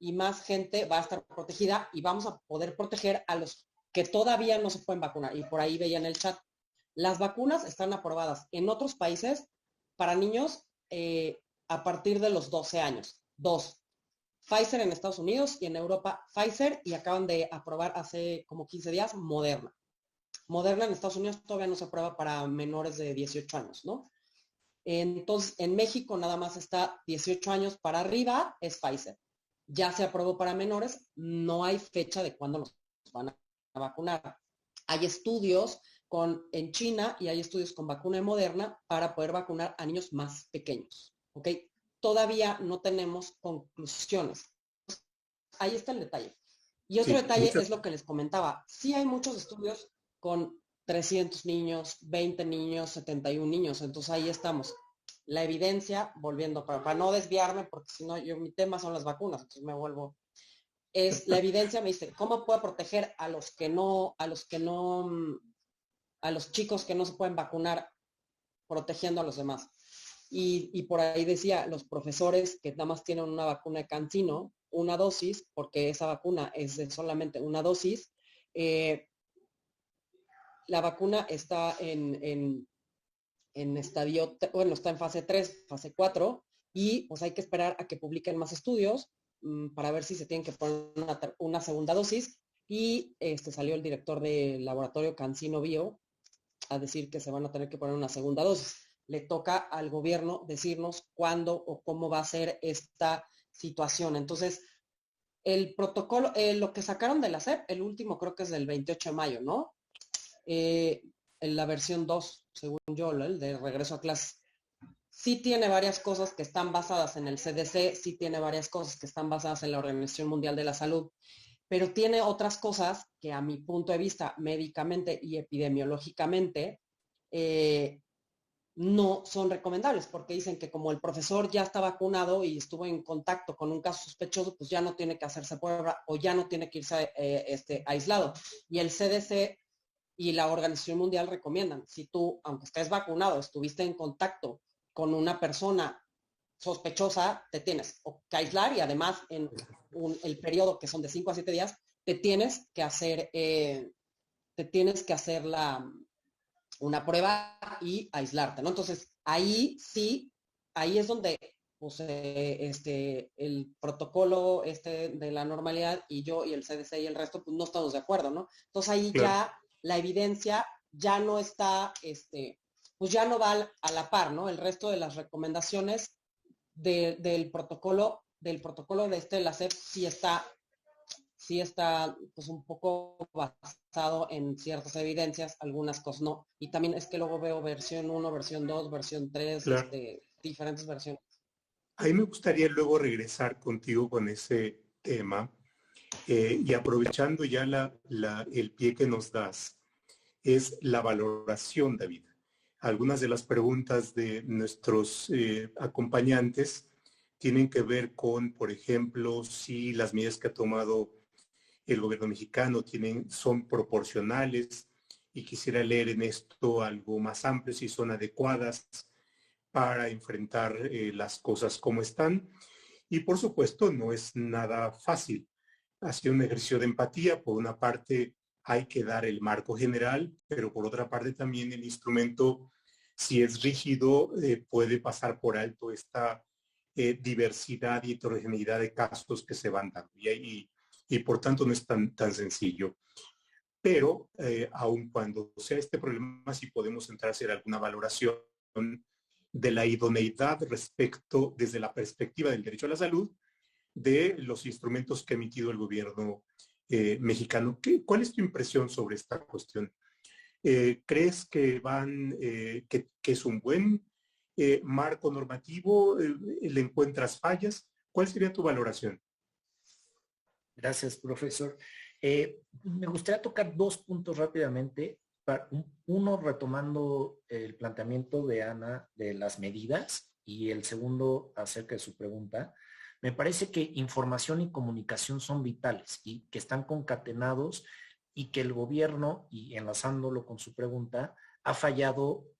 y más gente va a estar protegida y vamos a poder proteger a los que todavía no se pueden vacunar. Y por ahí veía en el chat, las vacunas están aprobadas en otros países para niños a partir de los 12 años. Dos, Pfizer en Estados Unidos y en Europa Pfizer y acaban de aprobar hace como 15 días Moderna. Moderna en Estados Unidos todavía no se aprueba para menores de 18 años, ¿no? Entonces, en México nada más está 18 años para arriba, es Pfizer. Ya se aprobó para menores, no hay fecha de cuándo los van a vacunar. Hay estudios en China y hay estudios con vacuna Moderna para poder vacunar a niños más pequeños, ¿ok? Todavía no tenemos conclusiones. Ahí está el detalle. Y otro Sí, detalle es lo que les comentaba. Sí hay muchos estudios con 300 niños, 20 niños, 71 niños. Entonces ahí estamos. La evidencia, volviendo, para no desviarme, porque si no, mi tema son las vacunas, entonces me vuelvo. La evidencia me dice, ¿cómo puedo proteger a los chicos que no se pueden vacunar, protegiendo a los demás? Y por ahí decía, los profesores que nada más tienen una vacuna de CanSino, una dosis, porque esa vacuna es de solamente una dosis, la vacuna está en estadio, bueno, está en fase 3, fase 4, y pues hay que esperar a que publiquen más estudios para ver si se tienen que poner una segunda dosis. Y salió el director del laboratorio CanSino Bio a decir que se van a tener que poner una segunda dosis. Le toca al gobierno decirnos cuándo o cómo va a ser esta situación. Entonces, el protocolo, lo que sacaron de la SEP, el último creo que es del 28 de mayo, ¿no? En la versión 2, según yo, el de regreso a clases, sí tiene varias cosas que están basadas en el CDC, sí tiene varias cosas que están basadas en la Organización Mundial de la Salud, pero tiene otras cosas que a mi punto de vista, médicamente y epidemiológicamente, no son recomendables, porque dicen que como el profesor ya está vacunado y estuvo en contacto con un caso sospechoso, pues ya no tiene que hacerse prueba o ya no tiene que irse aislado. Y el CDC y la Organización Mundial recomiendan, si tú, aunque estés vacunado, estuviste en contacto con una persona sospechosa, te tienes que aislar y además en el periodo que son de 5 a 7 días, te tienes que hacer una prueba y aislarte, ¿no? Entonces, ahí sí, ahí es donde pues, el protocolo de la normalidad y yo y el CDC y el resto, pues no estamos de acuerdo, ¿no? Entonces ahí Claro. ya la evidencia ya no está, pues ya no va a la par, ¿no? El resto de las recomendaciones del protocolo de la SEP sí está pues un poco basado en ciertas evidencias, algunas cosas no. Y también es que luego veo versión 1, versión 2, versión 3, Claro. diferentes versiones. Ahí me gustaría luego regresar contigo con ese tema y aprovechando ya el pie que nos das, es la valoración, David. Algunas de las preguntas de nuestros acompañantes tienen que ver con, por ejemplo, si las medidas que ha tomado el gobierno mexicano son proporcionales, y quisiera leer en esto algo más amplio, si son adecuadas para enfrentar las cosas como están. Y por supuesto, no es nada fácil. Ha sido un ejercicio de empatía. Por una parte, hay que dar el marco general, pero por otra parte también el instrumento, si es rígido, puede pasar por alto esta diversidad y heterogeneidad de casos que se van dando. Y por tanto no es tan sencillo. Pero aun cuando sea este problema, sí podemos entrar a hacer alguna valoración de la idoneidad respecto, desde la perspectiva del derecho a la salud, de los instrumentos que ha emitido el gobierno mexicano. ¿Cuál es tu impresión sobre esta cuestión? ¿Crees que que es un buen marco normativo? ¿Le encuentras fallas? ¿Cuál sería tu valoración? Gracias, profesor. Me gustaría tocar dos puntos rápidamente. Uno, retomando el planteamiento de Ana de las medidas, y el segundo acerca de su pregunta. Me parece que información y comunicación son vitales y que están concatenados, y que el gobierno, y enlazándolo con su pregunta, ha fallado,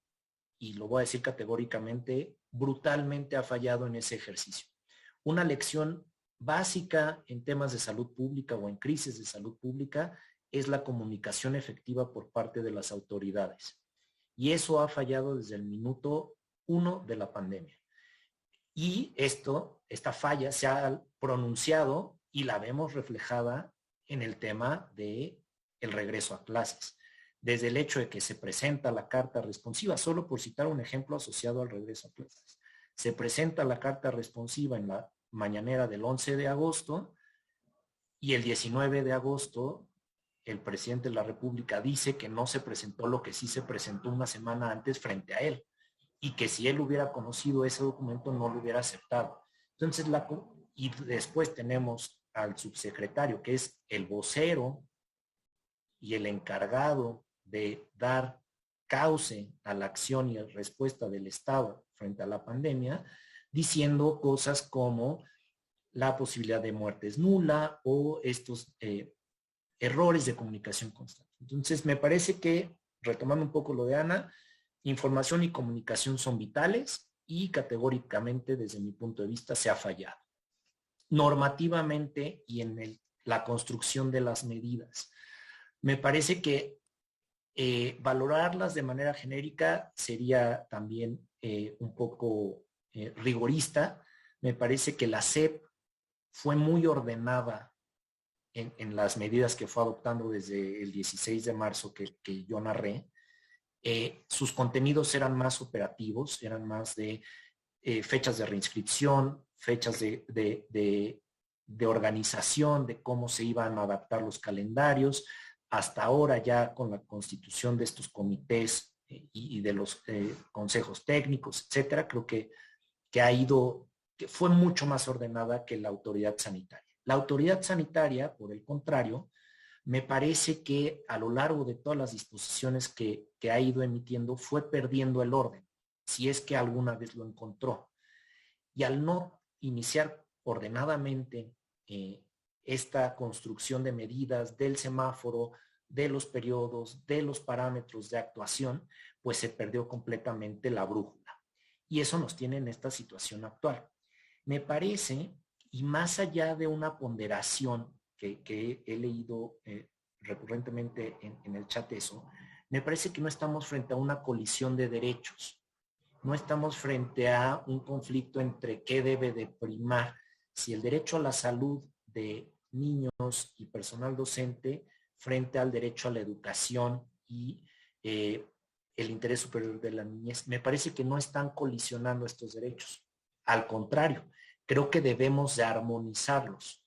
y lo voy a decir categóricamente, brutalmente ha fallado en ese ejercicio. Una lección básica en temas de salud pública o en crisis de salud pública es la comunicación efectiva por parte de las autoridades. Y eso ha fallado desde el minuto 1 de la pandemia. Y esta falla se ha pronunciado y la vemos reflejada en el tema de el regreso a clases. Desde el hecho de que se presenta la carta responsiva, solo por citar un ejemplo asociado al regreso a clases. Se presenta la carta responsiva en la mañanera del 11 de agosto y el 19 de agosto el presidente de la República dice que no se presentó lo que sí se presentó una semana antes frente a él, y que si él hubiera conocido ese documento no lo hubiera aceptado. Entonces, y después tenemos al subsecretario, que es el vocero y el encargado de dar cauce a la acción y respuesta del Estado frente a la pandemia, diciendo cosas como la posibilidad de muerte es nula o estos errores de comunicación constante. Entonces, me parece que, retomando un poco lo de Ana, información y comunicación son vitales, y categóricamente, desde mi punto de vista, se ha fallado. Normativamente y en la construcción de las medidas. Me parece que valorarlas de manera genérica sería también un poco rigorista. Me parece que la SEP fue muy ordenada en las medidas que fue adoptando desde el 16 de marzo que yo narré. Sus contenidos eran más operativos, eran más de fechas de reinscripción, fechas de organización, de cómo se iban a adaptar los calendarios. Hasta ahora ya con la constitución de estos comités y de los consejos técnicos, etcétera, creo que fue mucho más ordenada que la autoridad sanitaria. La autoridad sanitaria, por el contrario, me parece que a lo largo de todas las disposiciones que ha ido emitiendo fue perdiendo el orden, si es que alguna vez lo encontró. Y al no iniciar ordenadamente esta construcción de medidas del semáforo, de los periodos, de los parámetros de actuación, pues se perdió completamente la brújula. Y eso nos tiene en esta situación actual. Me parece, y más allá de una ponderación que he leído recurrentemente en el chat eso, me parece que no estamos frente a una colisión de derechos. No estamos frente a un conflicto entre qué debe de primar, si el derecho a la salud de niños y personal docente frente al derecho a la educación y el interés superior de la niñez. Me parece que no están colisionando estos derechos. Al contrario, creo que debemos de armonizarlos.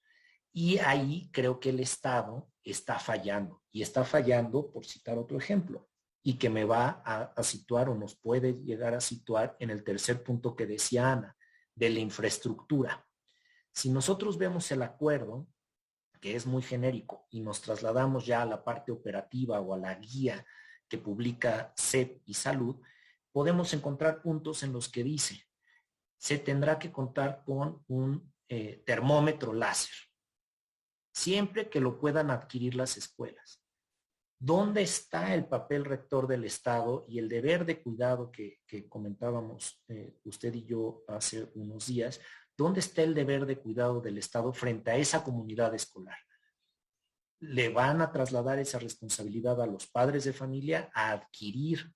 Y ahí creo que el Estado está fallando. Y está fallando, por citar otro ejemplo, y que me va a situar o nos puede llegar a situar en el tercer punto que decía Ana, de la infraestructura. Si nosotros vemos el acuerdo, que es muy genérico, y nos trasladamos ya a la parte operativa o a la guía que publica SEP y Salud, podemos encontrar puntos en los que dice, se tendrá que contar con un termómetro láser, siempre que lo puedan adquirir las escuelas. ¿Dónde está el papel rector del Estado y el deber de cuidado que comentábamos usted y yo hace unos días? ¿Dónde está el deber de cuidado del Estado frente a esa comunidad escolar? ¿Le van a trasladar esa responsabilidad a los padres de familia a adquirir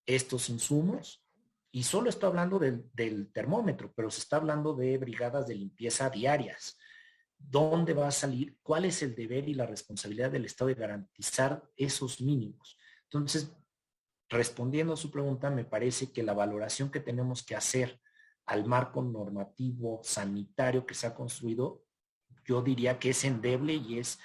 estos insumos? Y solo estoy hablando del termómetro, pero se está hablando de brigadas de limpieza diarias. ¿Dónde va a salir? ¿Cuál es el deber y la responsabilidad del Estado de garantizar esos mínimos? Entonces, respondiendo a su pregunta, me parece que la valoración que tenemos que hacer al marco normativo sanitario que se ha construido, yo diría que es endeble y es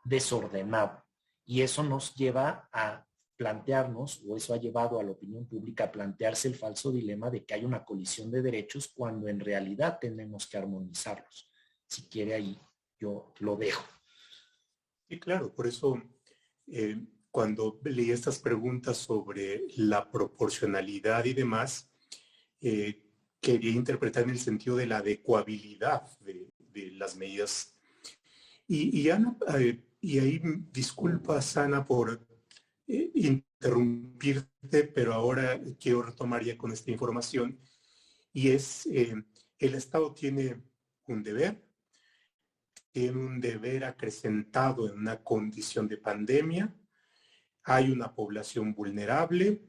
desordenado. Y eso nos lleva a plantearnos, o eso ha llevado a la opinión pública a plantearse el falso dilema de que hay una colisión de derechos cuando en realidad tenemos que armonizarlos. Si quiere, ahí yo lo dejo. Sí, claro, por eso cuando leí estas preguntas sobre la proporcionalidad y demás, quería interpretar en el sentido de la adecuabilidad de las medidas. Y Ana, y ahí disculpas, Ana, por interrumpirte, pero ahora quiero retomar ya con esta información, y es, el Estado tiene un deber acrecentado en una condición de pandemia, hay una población vulnerable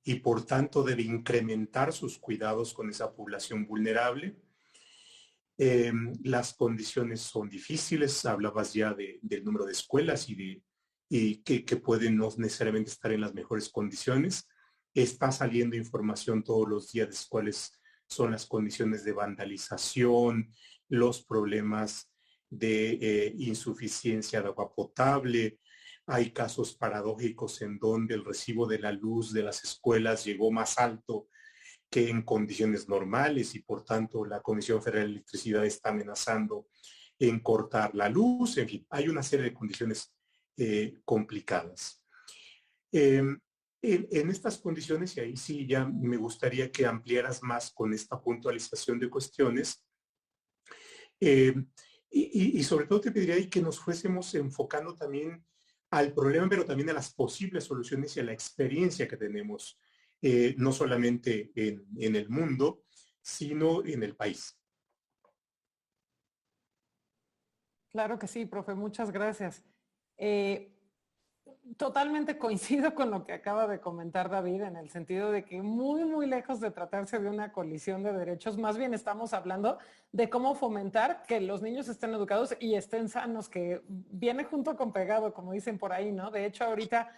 y por tanto debe incrementar sus cuidados con esa población vulnerable. Las condiciones son difíciles, hablabas ya del número de escuelas y que pueden no necesariamente estar en las mejores condiciones. Está saliendo información todos los días de cuáles son las condiciones de vandalización, los problemas de insuficiencia de agua potable. Hay casos paradójicos en donde el recibo de la luz de las escuelas llegó más alto que en condiciones normales y por tanto la Comisión Federal de Electricidad está amenazando en cortar la luz. En fin, hay una serie de condiciones complicadas. En estas condiciones, y ahí sí ya me gustaría que ampliaras más con esta puntualización de cuestiones, y sobre todo te pediría ahí que nos fuésemos enfocando también al problema, pero también a las posibles soluciones y a la experiencia que tenemos no solamente en el mundo, sino en el país. Claro que sí, profe, muchas gracias. Totalmente coincido con lo que acaba de comentar David, en el sentido de que muy lejos de tratarse de una colisión de derechos, más bien estamos hablando de cómo fomentar que los niños estén educados y estén sanos, que viene junto con pegado, como dicen por ahí, ¿no? De hecho, ahorita,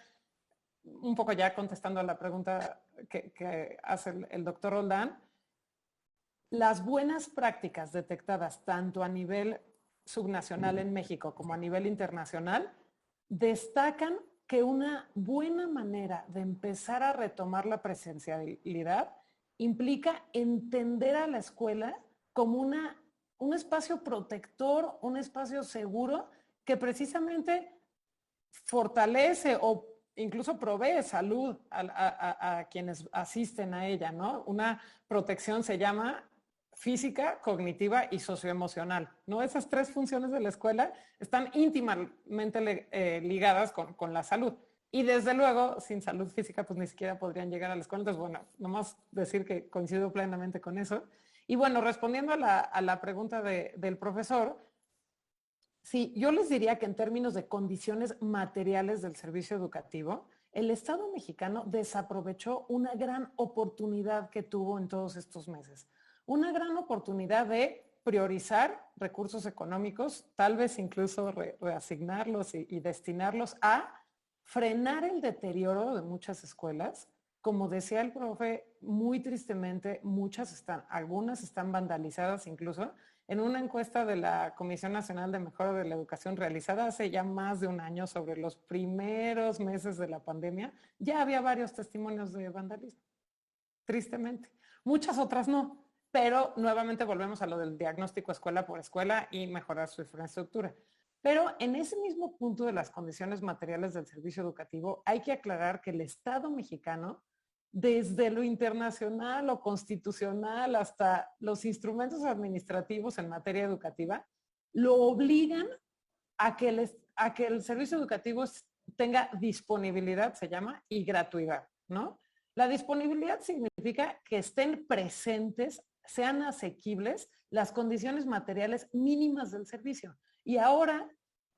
un poco ya contestando a la pregunta que hace el doctor Roldán, las buenas prácticas detectadas tanto a nivel subnacional en México como a nivel internacional destacan que una buena manera de empezar a retomar la presencialidad implica entender a la escuela como un espacio protector, un espacio seguro que precisamente fortalece o incluso provee salud a quienes asisten a ella, ¿no? Una protección se llama física, cognitiva y socioemocional, ¿no? Esas tres funciones de la escuela están íntimamente ligadas con la salud. Y desde luego, sin salud física, pues ni siquiera podrían llegar a la escuela. Entonces, bueno, nomás decir que coincido plenamente con eso. Y bueno, respondiendo a la pregunta del profesor, sí, yo les diría que en términos de condiciones materiales del servicio educativo, el Estado mexicano desaprovechó una gran oportunidad que tuvo en todos estos meses. Una gran oportunidad de priorizar recursos económicos, tal vez incluso reasignarlos y destinarlos a frenar el deterioro de muchas escuelas. Como decía el profe, muy tristemente, algunas están vandalizadas incluso. En una encuesta de la Comisión Nacional de Mejora de la Educación realizada hace ya más de un año sobre los primeros meses de la pandemia, ya había varios testimonios de vandalismo, tristemente. Muchas otras no, pero nuevamente volvemos a lo del diagnóstico escuela por escuela y mejorar su infraestructura. Pero en ese mismo punto de las condiciones materiales del servicio educativo, hay que aclarar que el Estado mexicano, desde lo internacional o constitucional hasta los instrumentos administrativos en materia educativa, lo obligan a que el servicio educativo tenga disponibilidad, se llama, y gratuidad, ¿no? La disponibilidad significa que estén presentes, sean asequibles las condiciones materiales mínimas del servicio. Y ahora,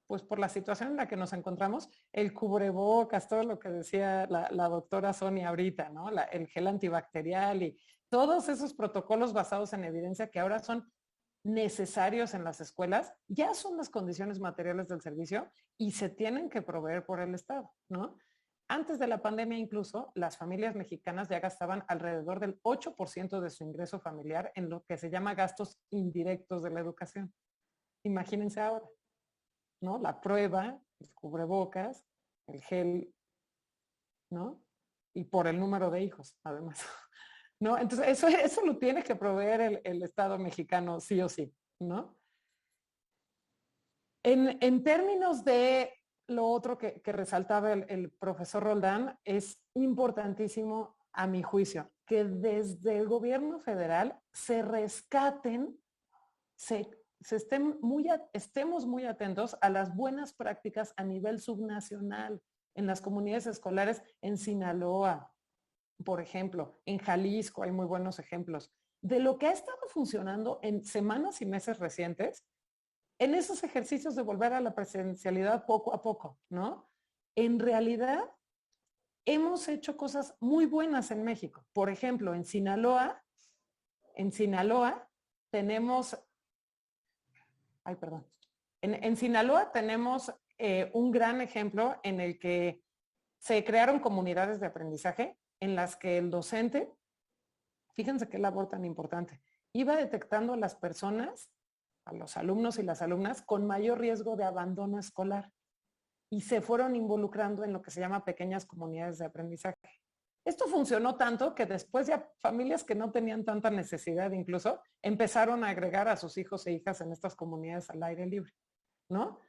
pues por la situación en la que nos encontramos, el cubrebocas, todo lo que decía la doctora Sonia ahorita, ¿no? El gel antibacterial y todos esos protocolos basados en evidencia que ahora son necesarios en las escuelas, ya son las condiciones materiales del servicio y se tienen que proveer por el Estado, ¿no? Antes de la pandemia incluso, las familias mexicanas ya gastaban alrededor del 8% de su ingreso familiar en lo que se llama gastos indirectos de la educación. Imagínense ahora, ¿no? La prueba, el cubrebocas, el gel, ¿no? Y por el número de hijos, además. ¿No? Entonces, eso lo tiene que proveer el Estado mexicano sí o sí, ¿no? En términos de lo otro que resaltaba el profesor Roldán, es importantísimo, a mi juicio, que desde el gobierno federal se rescaten, estemos muy atentos a las buenas prácticas a nivel subnacional en las comunidades escolares en Sinaloa, por ejemplo, en Jalisco hay muy buenos ejemplos de lo que ha estado funcionando en semanas y meses recientes en esos ejercicios de volver a la presencialidad poco a poco, ¿no? En realidad, hemos hecho cosas muy buenas en México. Por ejemplo, en Sinaloa tenemos, en Sinaloa tenemos un gran ejemplo en el que se crearon comunidades de aprendizaje en las que el docente, fíjense qué labor tan importante, iba detectando a las personas, a los alumnos y las alumnas, con mayor riesgo de abandono escolar y se fueron involucrando en lo que se llama pequeñas comunidades de aprendizaje. Esto funcionó tanto que después ya familias que no tenían tanta necesidad incluso empezaron a agregar a sus hijos e hijas en estas comunidades al aire libre, ¿no?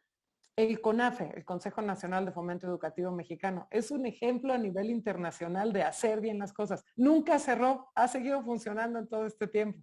El CONAFE, el Consejo Nacional de Fomento Educativo Mexicano, es un ejemplo a nivel internacional de hacer bien las cosas. Nunca cerró, ha seguido funcionando en todo este tiempo.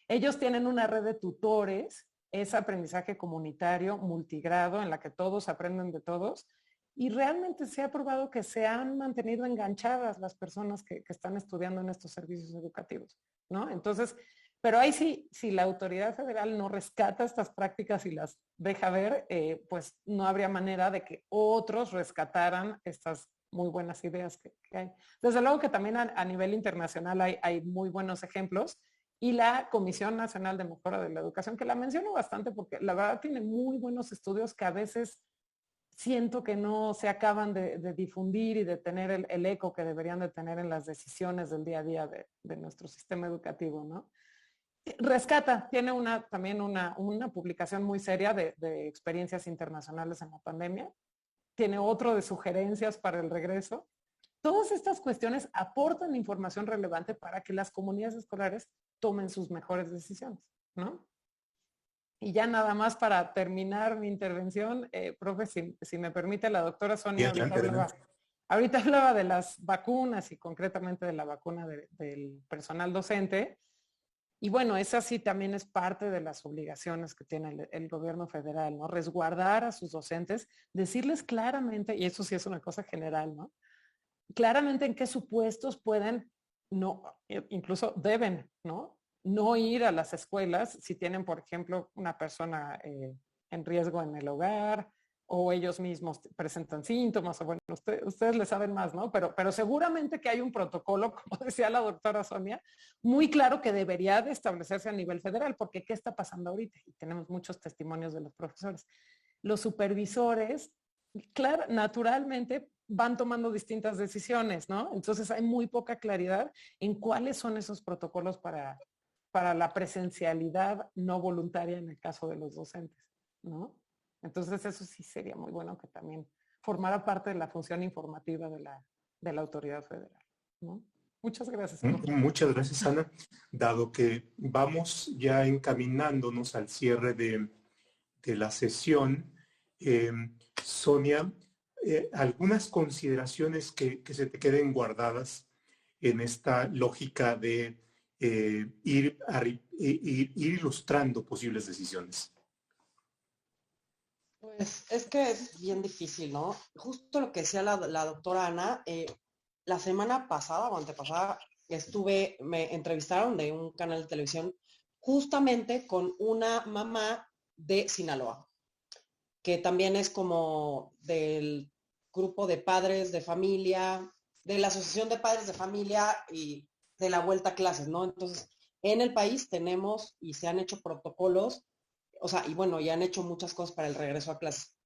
Ellos tienen una red de tutores, es aprendizaje comunitario, multigrado, en la que todos aprenden de todos. y realmente se ha probado que se han mantenido enganchadas las personas que están estudiando en estos servicios educativos, ¿no? Entonces, pero ahí sí, si la autoridad federal no rescata estas prácticas y las deja ver, pues no habría manera de que otros rescataran estas muy buenas ideas que hay. Desde luego que también a nivel internacional hay muy buenos ejemplos, y la Comisión Nacional de Mejora de la Educación, que la menciono bastante porque la verdad tiene muy buenos estudios que a veces siento que no se acaban de difundir y de tener el eco que deberían de tener en las decisiones del día a día de nuestro sistema educativo, ¿no? Rescata, tiene también una publicación muy seria de experiencias internacionales en la pandemia. Tiene otro de sugerencias para el regreso. Todas estas cuestiones aportan información relevante para que las comunidades escolares tomen sus mejores decisiones, ¿no? Y ya nada más para terminar mi intervención, profe, si me permite, la doctora Sonia ahorita hablaba de las vacunas y concretamente de la vacuna del personal docente. Y bueno, esa sí también es parte de las obligaciones que tiene el gobierno federal, ¿no? Resguardar a sus docentes, decirles claramente, y eso sí es una cosa general, ¿no? Claramente en qué supuestos pueden, no, incluso deben, ¿no? No ir a las escuelas si tienen, por ejemplo, una persona en riesgo en el hogar o ellos mismos presentan síntomas, o bueno, ustedes le saben más, ¿no? Pero seguramente que hay un protocolo, como decía la doctora Sonia, muy claro que debería de establecerse a nivel federal, porque ¿qué está pasando ahorita? Y tenemos muchos testimonios de los profesores. Los supervisores, claro, naturalmente van tomando distintas decisiones, ¿no? Entonces hay muy poca claridad en cuáles son esos protocolos para la presencialidad no voluntaria en el caso de los docentes, ¿no? Entonces eso sí sería muy bueno que también formara parte de la función informativa de la autoridad federal, ¿no? Muchas gracias, profe. Muchas gracias, Ana. Dado que vamos ya encaminándonos al cierre de la sesión, Sonia, algunas consideraciones que se te queden guardadas en esta lógica de ir ilustrando posibles decisiones. Pues es que es bien difícil, ¿no? Justo lo que decía la doctora Ana, la semana pasada o antepasada me entrevistaron de un canal de televisión justamente con una mamá de Sinaloa, que también es como del grupo de padres de familia, de la Asociación de Padres de Familia y de la vuelta a clases, ¿no? Entonces, en el país tenemos y se han hecho protocolos, o sea, y bueno, ya han hecho muchas cosas para el regreso a clases.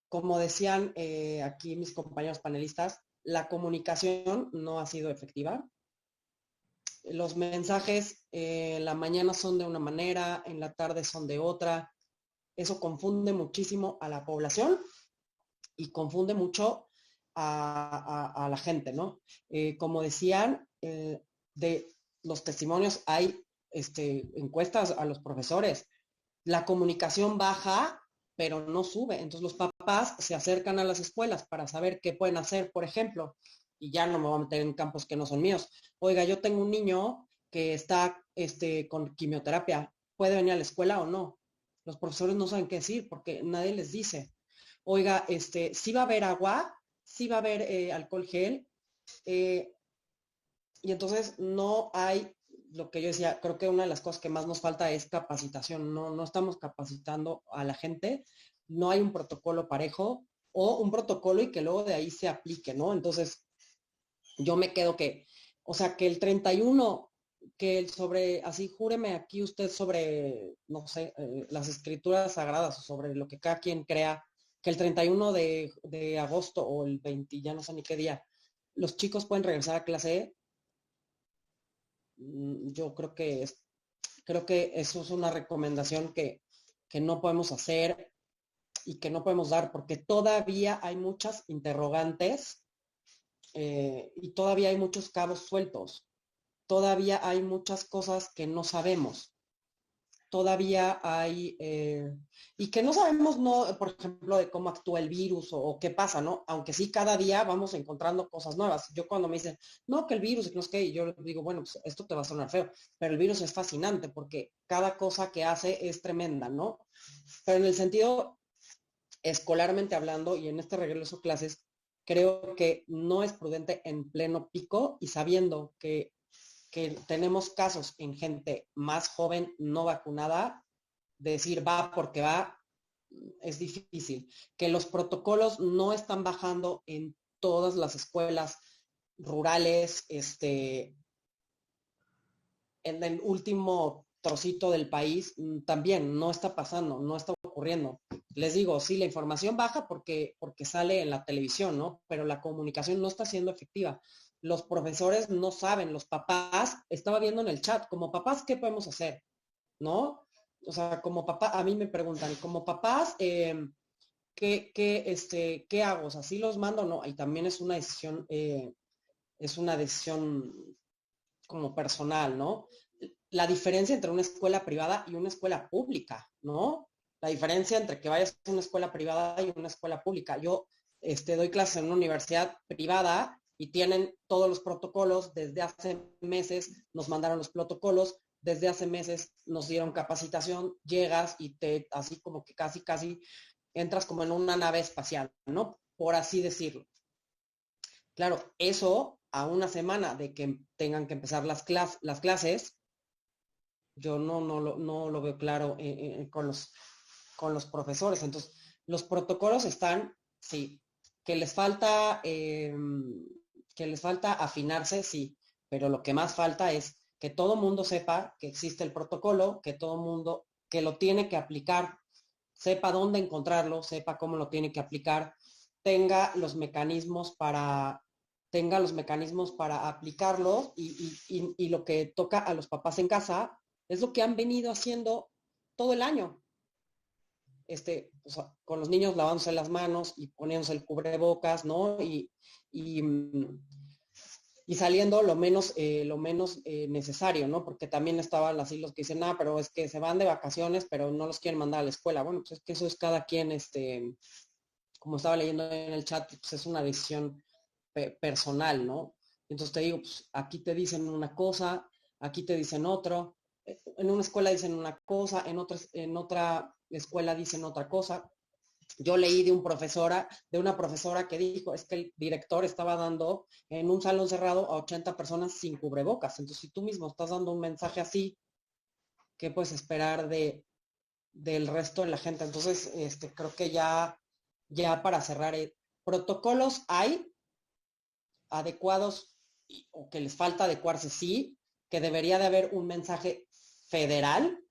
Como decían aquí mis compañeros panelistas, la comunicación no ha sido efectiva. Los mensajes en la mañana son de una manera, en la tarde son de otra. Eso confunde muchísimo a la población y confunde mucho a la gente, ¿no? Como decían, de los testimonios hay encuestas a los profesores. La comunicación baja, pero no sube. Entonces los papás se acercan a las escuelas para saber qué pueden hacer, por ejemplo, y ya no me voy a meter en campos que no son míos. Oiga, yo tengo un niño que está con quimioterapia, ¿puede venir a la escuela o no? Los profesores no saben qué decir porque nadie les dice. Oiga, sí va a haber agua, sí va a haber alcohol gel, y entonces no hay, lo que yo decía, creo que una de las cosas que más nos falta es capacitación. No estamos capacitando a la gente, no hay un protocolo parejo o un protocolo y que luego de ahí se aplique, ¿no? Entonces, yo me quedo o sea, que el 31, así júreme aquí usted sobre, no sé, las escrituras sagradas o sobre lo que cada quien crea, que el 31 de agosto o el 20, ya no sé ni qué día, los chicos pueden regresar a clase. Yo creo que eso es una recomendación que no podemos hacer y que no podemos dar, porque todavía hay muchas interrogantes y todavía hay muchos cabos sueltos, todavía hay muchas cosas que no sabemos, todavía hay, y que no sabemos, no, por ejemplo, de cómo actúa el virus o qué pasa, ¿no? Aunque sí cada día vamos encontrando cosas nuevas. Yo cuando me dicen, no, que el virus, y no es que, yo digo, bueno, pues esto te va a sonar feo, pero el virus es fascinante porque cada cosa que hace es tremenda, ¿no? Pero en el sentido escolarmente hablando y en este regreso a clases, creo que no es prudente en pleno pico y sabiendo que tenemos casos en gente más joven no vacunada, decir va porque va, es difícil. Que los protocolos no están bajando en todas las escuelas rurales, en el último trocito del país, también no está pasando, no está ocurriendo. Les digo, sí, la información baja porque sale en la televisión, ¿no? Pero la comunicación no está siendo efectiva. Los profesores no saben, los papás, estaba viendo en el chat, como papás, ¿qué podemos hacer? ¿No? O sea, como papá, a mí me preguntan, como papás, ¿qué hago? O sea, ¿sí los mando o no? Y también es una decisión como personal, ¿no? La diferencia entre una escuela privada y una escuela pública, ¿no? La diferencia entre que vayas a una escuela privada y una escuela pública. Yo doy clases en una universidad privada y tienen todos los protocolos. Desde hace meses nos mandaron los protocolos, desde hace meses nos dieron capacitación, llegas y así como que casi entras como en una nave espacial, ¿no? Por así decirlo. Claro, eso a una semana de que tengan que empezar las clases, yo no lo veo claro con los profesores. Entonces, los protocolos están, sí, que les falta afinarse, sí, pero lo que más falta es que todo mundo sepa que existe el protocolo, que todo mundo que lo tiene que aplicar, sepa dónde encontrarlo, sepa cómo lo tiene que aplicar, tenga los mecanismos para aplicarlo y lo que toca a los papás en casa es lo que han venido haciendo todo el año. O sea, con los niños lavándose las manos y poniéndose el cubrebocas, ¿no? Y, y saliendo lo menos necesario, ¿no? Porque también estaban así los que dicen, pero es que se van de vacaciones, pero no los quieren mandar a la escuela. Bueno, pues es que eso es cada quien, como estaba leyendo en el chat, pues es una decisión personal, ¿no? Entonces te digo, pues aquí te dicen una cosa, aquí te dicen otro, en una escuela dicen una cosa, en otra escuela dicen otra cosa. Yo leí de una profesora que dijo, es que el director estaba dando en un salón cerrado a 80 personas sin cubrebocas. Entonces, si tú mismo estás dando un mensaje así, ¿qué puedes esperar del resto de la gente? Entonces, creo que ya para cerrar, protocolos hay adecuados o que les falta adecuarse, sí, que debería de haber un mensaje federal,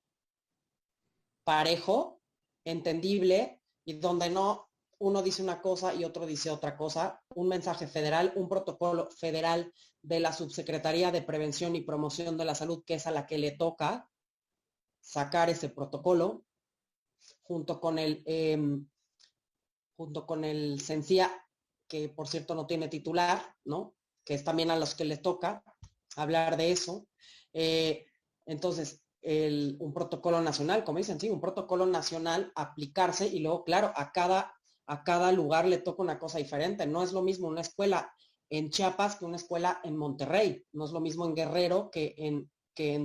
parejo, entendible, y donde no uno dice una cosa y otro dice otra cosa, un mensaje federal, un protocolo federal de la Subsecretaría de Prevención y Promoción de la Salud, que es a la que le toca sacar ese protocolo, junto con el CENSIA, que por cierto no tiene titular, ¿no? Que es también a los que les toca hablar de eso. Entonces, un protocolo nacional, como dicen, sí, un protocolo nacional aplicarse y luego, claro, a cada lugar le toca una cosa diferente. No es lo mismo una escuela en Chiapas que una escuela en Monterrey. No es lo mismo en Guerrero que en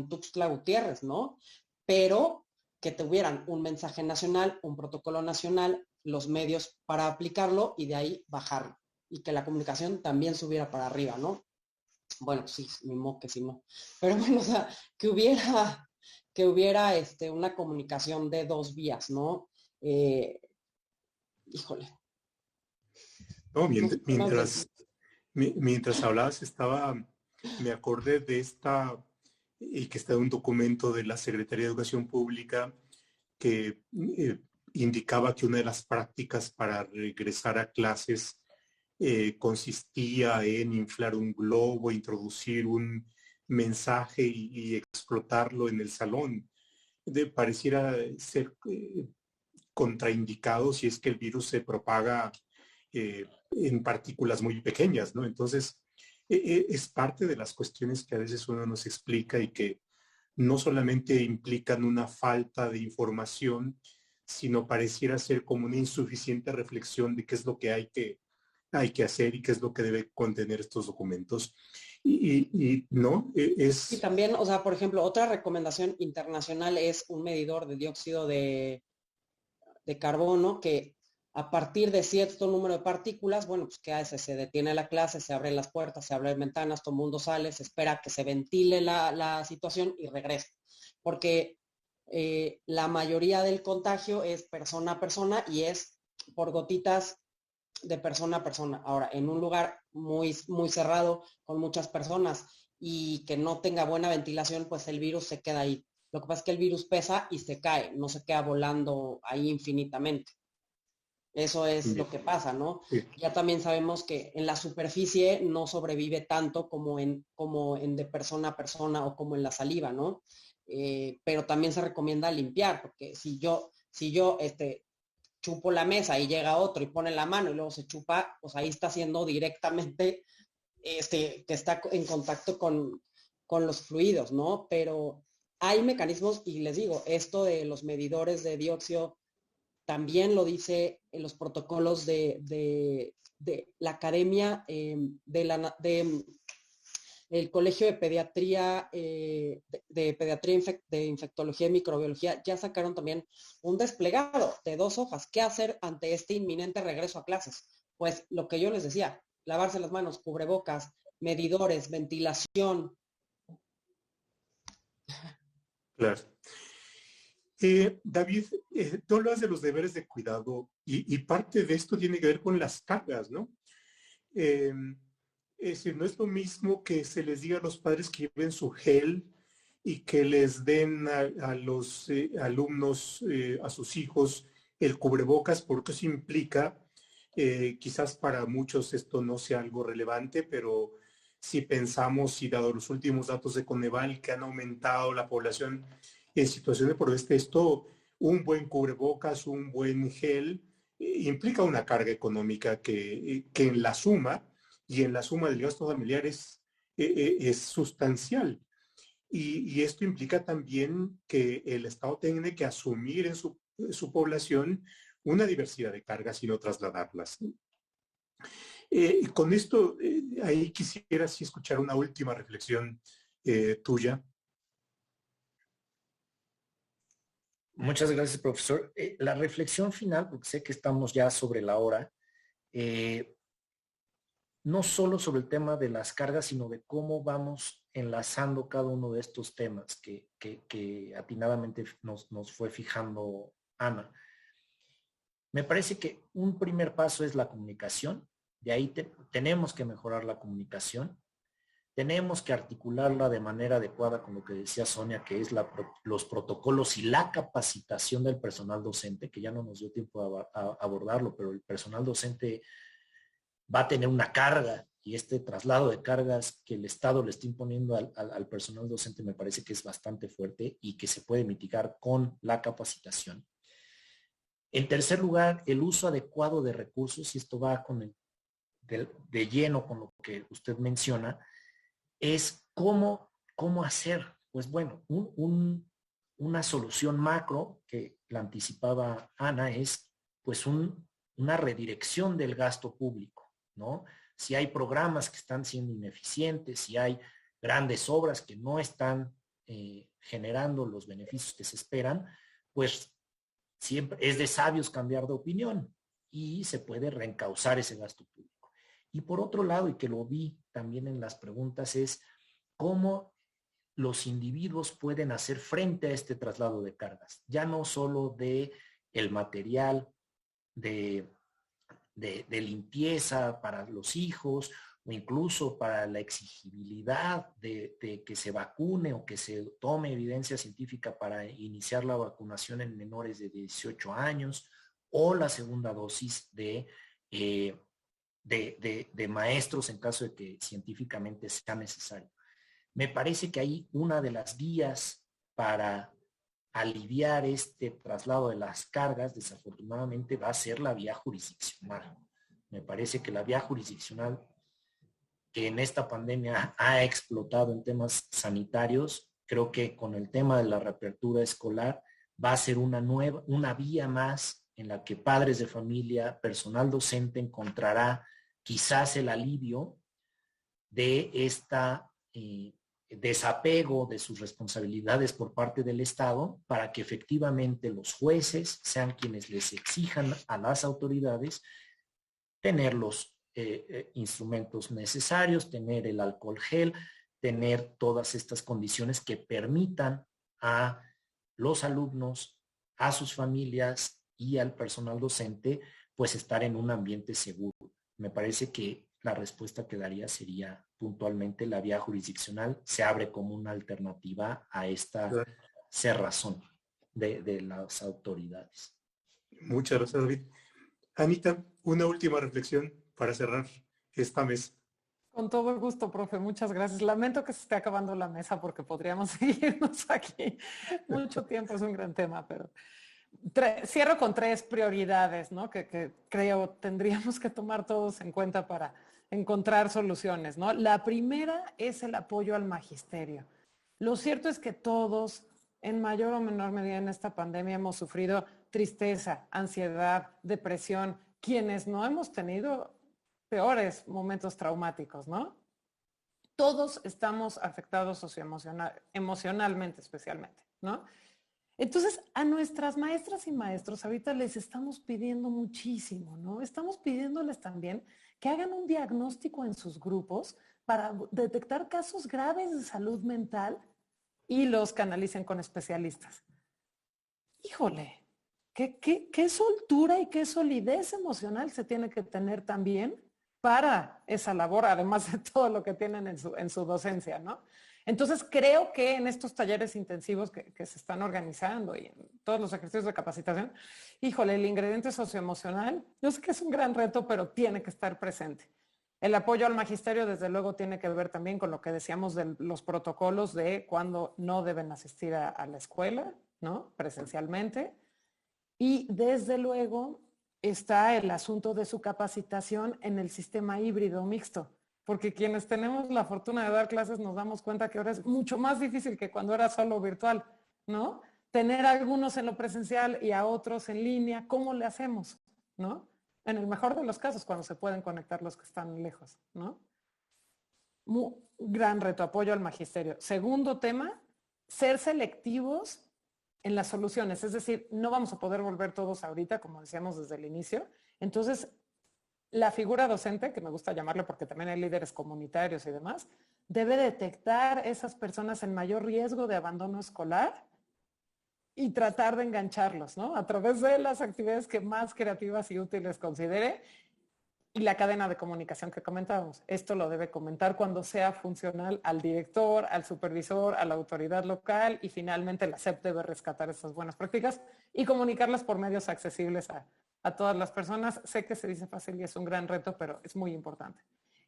Tuxtla Gutiérrez, ¿no? Pero que tuvieran un mensaje nacional, un protocolo nacional, los medios para aplicarlo y de ahí bajarlo. Y que la comunicación también subiera para arriba, ¿no? Bueno, sí, mismo que sí, no. Pero bueno, o sea, que hubiera una comunicación de dos vías, ¿no? Híjole. No, mientras hablabas me acordé de y que está en un documento de la Secretaría de Educación Pública que indicaba que una de las prácticas para regresar a clases consistía en inflar un globo, introducir un mensaje y explotarlo en el salón. Pareciera ser contraindicado si es que el virus se propaga en partículas muy pequeñas, ¿no? Entonces, es parte de las cuestiones que a veces uno nos explica y que no solamente implican una falta de información, sino pareciera ser como una insuficiente reflexión de qué es lo que hay que hacer y qué es lo que debe contener estos documentos. Y no, Y también, o sea, por ejemplo, otra recomendación internacional es un medidor de dióxido de carbono que a partir de cierto número de partículas, bueno, pues ¿qué hace? Se detiene la clase, se abren las puertas, se abren ventanas, todo el mundo sale, se espera que se ventile la situación y regresa. Porque la mayoría del contagio es persona a persona y es por gotitas de persona a persona. Ahora, en un lugar muy, muy cerrado, con muchas personas y que no tenga buena ventilación, pues el virus se queda ahí. Lo que pasa es que el virus pesa y se cae, no se queda volando ahí infinitamente. Eso es Bien, lo que pasa, ¿no? sí, Ya también sabemos que en la superficie no sobrevive tanto como en de persona a persona o como en la saliva, ¿no? Pero también se recomienda limpiar, porque si yo chupo la mesa y llega otro y pone la mano y luego se chupa, pues ahí está haciendo directamente que está en contacto con los fluidos, ¿no? Pero hay mecanismos, y les digo, esto de los medidores de dióxido también lo dice en los protocolos de la academia el Colegio de Pediatría, de Pediatría de Infectología y Microbiología, ya sacaron también un desplegado de 2 hojas. ¿Qué hacer ante este inminente regreso a clases? Pues lo que yo les decía, lavarse las manos, cubrebocas, medidores, ventilación. claro. David, tú hablas de los deberes de cuidado y parte de esto tiene que ver con las cargas, ¿no? Eh, es decir, no es lo mismo que se les diga a los padres que lleven su gel y que les den a los alumnos, a sus hijos, el cubrebocas, porque eso implica, quizás para muchos esto no sea algo relevante, pero si pensamos y dado los últimos datos de Coneval que han aumentado la población en situación de protesta, esto, un buen cubrebocas, un buen gel, implica una carga económica que en la suma y en la suma del gasto familiar es sustancial. Y esto implica también que el Estado tiene que asumir en su población una diversidad de cargas y no trasladarlas. Con esto, ahí quisiera sí escuchar una última reflexión tuya. Muchas gracias, profesor. La reflexión final, porque sé que estamos ya sobre la hora, eh, no solo sobre el tema de las cargas, sino de cómo vamos enlazando cada uno de estos temas que atinadamente nos fue fijando Ana. Me parece que un primer paso es la comunicación. De ahí tenemos que mejorar la comunicación. Tenemos que articularla de manera adecuada con lo que decía Sonia, que es los protocolos y la capacitación del personal docente, que ya no nos dio tiempo a abordarlo, pero el personal docente va a tener una carga y este traslado de cargas que el Estado le está imponiendo al personal docente me parece que es bastante fuerte y que se puede mitigar con la capacitación. En tercer lugar, el uso adecuado de recursos, y esto va con de lleno con lo que usted menciona, es cómo hacer, pues bueno, una solución macro que la anticipaba Ana es pues una redirección del gasto público, ¿no? Si hay programas que están siendo ineficientes, si hay grandes obras que no están generando los beneficios que se esperan, pues siempre es de sabios cambiar de opinión y se puede reencauzar ese gasto público. Y por otro lado, y que lo vi también en las preguntas, es cómo los individuos pueden hacer frente a este traslado de cargas, ya no solo de el material de limpieza para los hijos o incluso para la exigibilidad de que se vacune o que se tome evidencia científica para iniciar la vacunación en menores de 18 años o la segunda dosis de maestros en caso de que científicamente sea necesario. Me parece que ahí una de las vías para aliviar este traslado de las cargas, desafortunadamente, va a ser la vía jurisdiccional. Me parece que la vía jurisdiccional que en esta pandemia ha explotado en temas sanitarios, creo que con el tema de la reapertura escolar va a ser una vía más en la que padres de familia, personal docente encontrará quizás el alivio de desapego de sus responsabilidades por parte del Estado para que efectivamente los jueces sean quienes les exijan a las autoridades tener los instrumentos necesarios, tener el alcohol gel, tener todas estas condiciones que permitan a los alumnos, a sus familias y al personal docente, pues estar en un ambiente seguro. Me parece que la respuesta que daría sería puntualmente la vía jurisdiccional se abre como una alternativa a esta cerrazón de las autoridades. Muchas gracias, David. Anita, una última reflexión para cerrar esta mesa. Con todo el gusto, profe, muchas gracias. Lamento que se esté acabando la mesa porque podríamos seguirnos aquí mucho tiempo, es un gran tema, pero cierro con 3 prioridades, ¿no? Que creo tendríamos que tomar todos en cuenta para encontrar soluciones, ¿no? La primera es el apoyo al magisterio. Lo cierto es que todos, en mayor o menor medida en esta pandemia, hemos sufrido tristeza, ansiedad, depresión, quienes no hemos tenido peores momentos traumáticos, ¿no? Todos estamos afectados emocionalmente especialmente, ¿no? Entonces, a nuestras maestras y maestros ahorita les estamos pidiendo muchísimo, ¿no? Estamos pidiéndoles también que hagan un diagnóstico en sus grupos para detectar casos graves de salud mental y los canalicen con especialistas. Híjole, qué soltura y qué solidez emocional se tiene que tener también para esa labor, además de todo lo que tienen en su docencia, ¿no? Entonces, creo que en estos talleres intensivos que se están organizando y en todos los ejercicios de capacitación, híjole, el ingrediente socioemocional, yo sé que es un gran reto, pero tiene que estar presente. El apoyo al magisterio, desde luego, tiene que ver también con lo que decíamos de los protocolos de cuando no deben asistir a la escuela, ¿no? Presencialmente. Y desde luego está el asunto de su capacitación en el sistema híbrido mixto. Porque quienes tenemos la fortuna de dar clases nos damos cuenta que ahora es mucho más difícil que cuando era solo virtual, ¿no? Tener a algunos en lo presencial y a otros en línea, ¿cómo le hacemos? ¿No? En el mejor de los casos, cuando se pueden conectar los que están lejos, ¿no? Gran reto, apoyo al magisterio. Segundo tema, ser selectivos en las soluciones. Es decir, no vamos a poder volver todos ahorita, como decíamos desde el inicio. Entonces, la figura docente, que me gusta llamarle porque también hay líderes comunitarios y demás, debe detectar esas personas en mayor riesgo de abandono escolar y tratar de engancharlos, ¿no? A través de las actividades que más creativas y útiles considere y la cadena de comunicación que comentábamos. Esto lo debe comentar cuando sea funcional al director, al supervisor, a la autoridad local y finalmente la SEP debe rescatar estas buenas prácticas y comunicarlas por medios accesibles a todas las personas. Sé que se dice fácil y es un gran reto, pero es muy importante.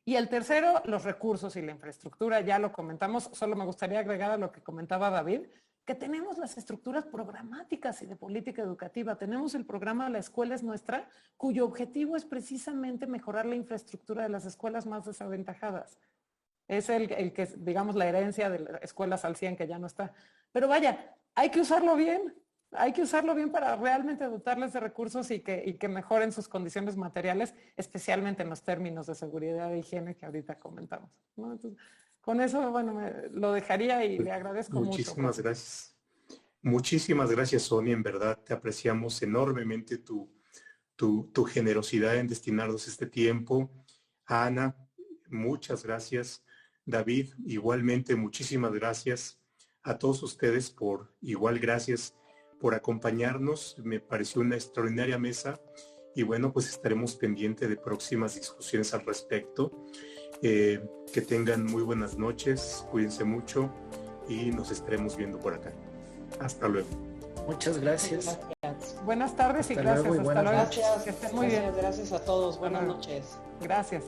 Y el tercero, los recursos y la infraestructura, ya lo comentamos, solo me gustaría agregar a lo que comentaba David, que tenemos las estructuras programáticas y de política educativa. Tenemos el programa La Escuela es Nuestra, cuyo objetivo es precisamente mejorar la infraestructura de las escuelas más desaventajadas. Es el que, digamos, la herencia de las escuelas al 100 que ya no está. Pero vaya, hay que usarlo bien. Hay que usarlo bien para realmente dotarles de recursos y que mejoren sus condiciones materiales, especialmente en los términos de seguridad e higiene que ahorita comentamos, ¿no? Entonces, con eso, bueno, lo dejaría y le agradezco mucho. Muchísimas gracias. Muchísimas gracias, Sonia. En verdad, te apreciamos enormemente tu generosidad en destinarnos este tiempo. Ana, muchas gracias. David, igualmente, muchísimas gracias. A todos ustedes gracias por acompañarnos. Me pareció una extraordinaria mesa y bueno, pues estaremos pendientes de próximas discusiones al respecto. Que tengan muy buenas noches, cuídense mucho y nos estaremos viendo por acá. Hasta luego. Muchas gracias. Buenas tardes y gracias. Hasta luego. Gracias. Que estén muy bien. Gracias a todos. Buenas noches. Gracias.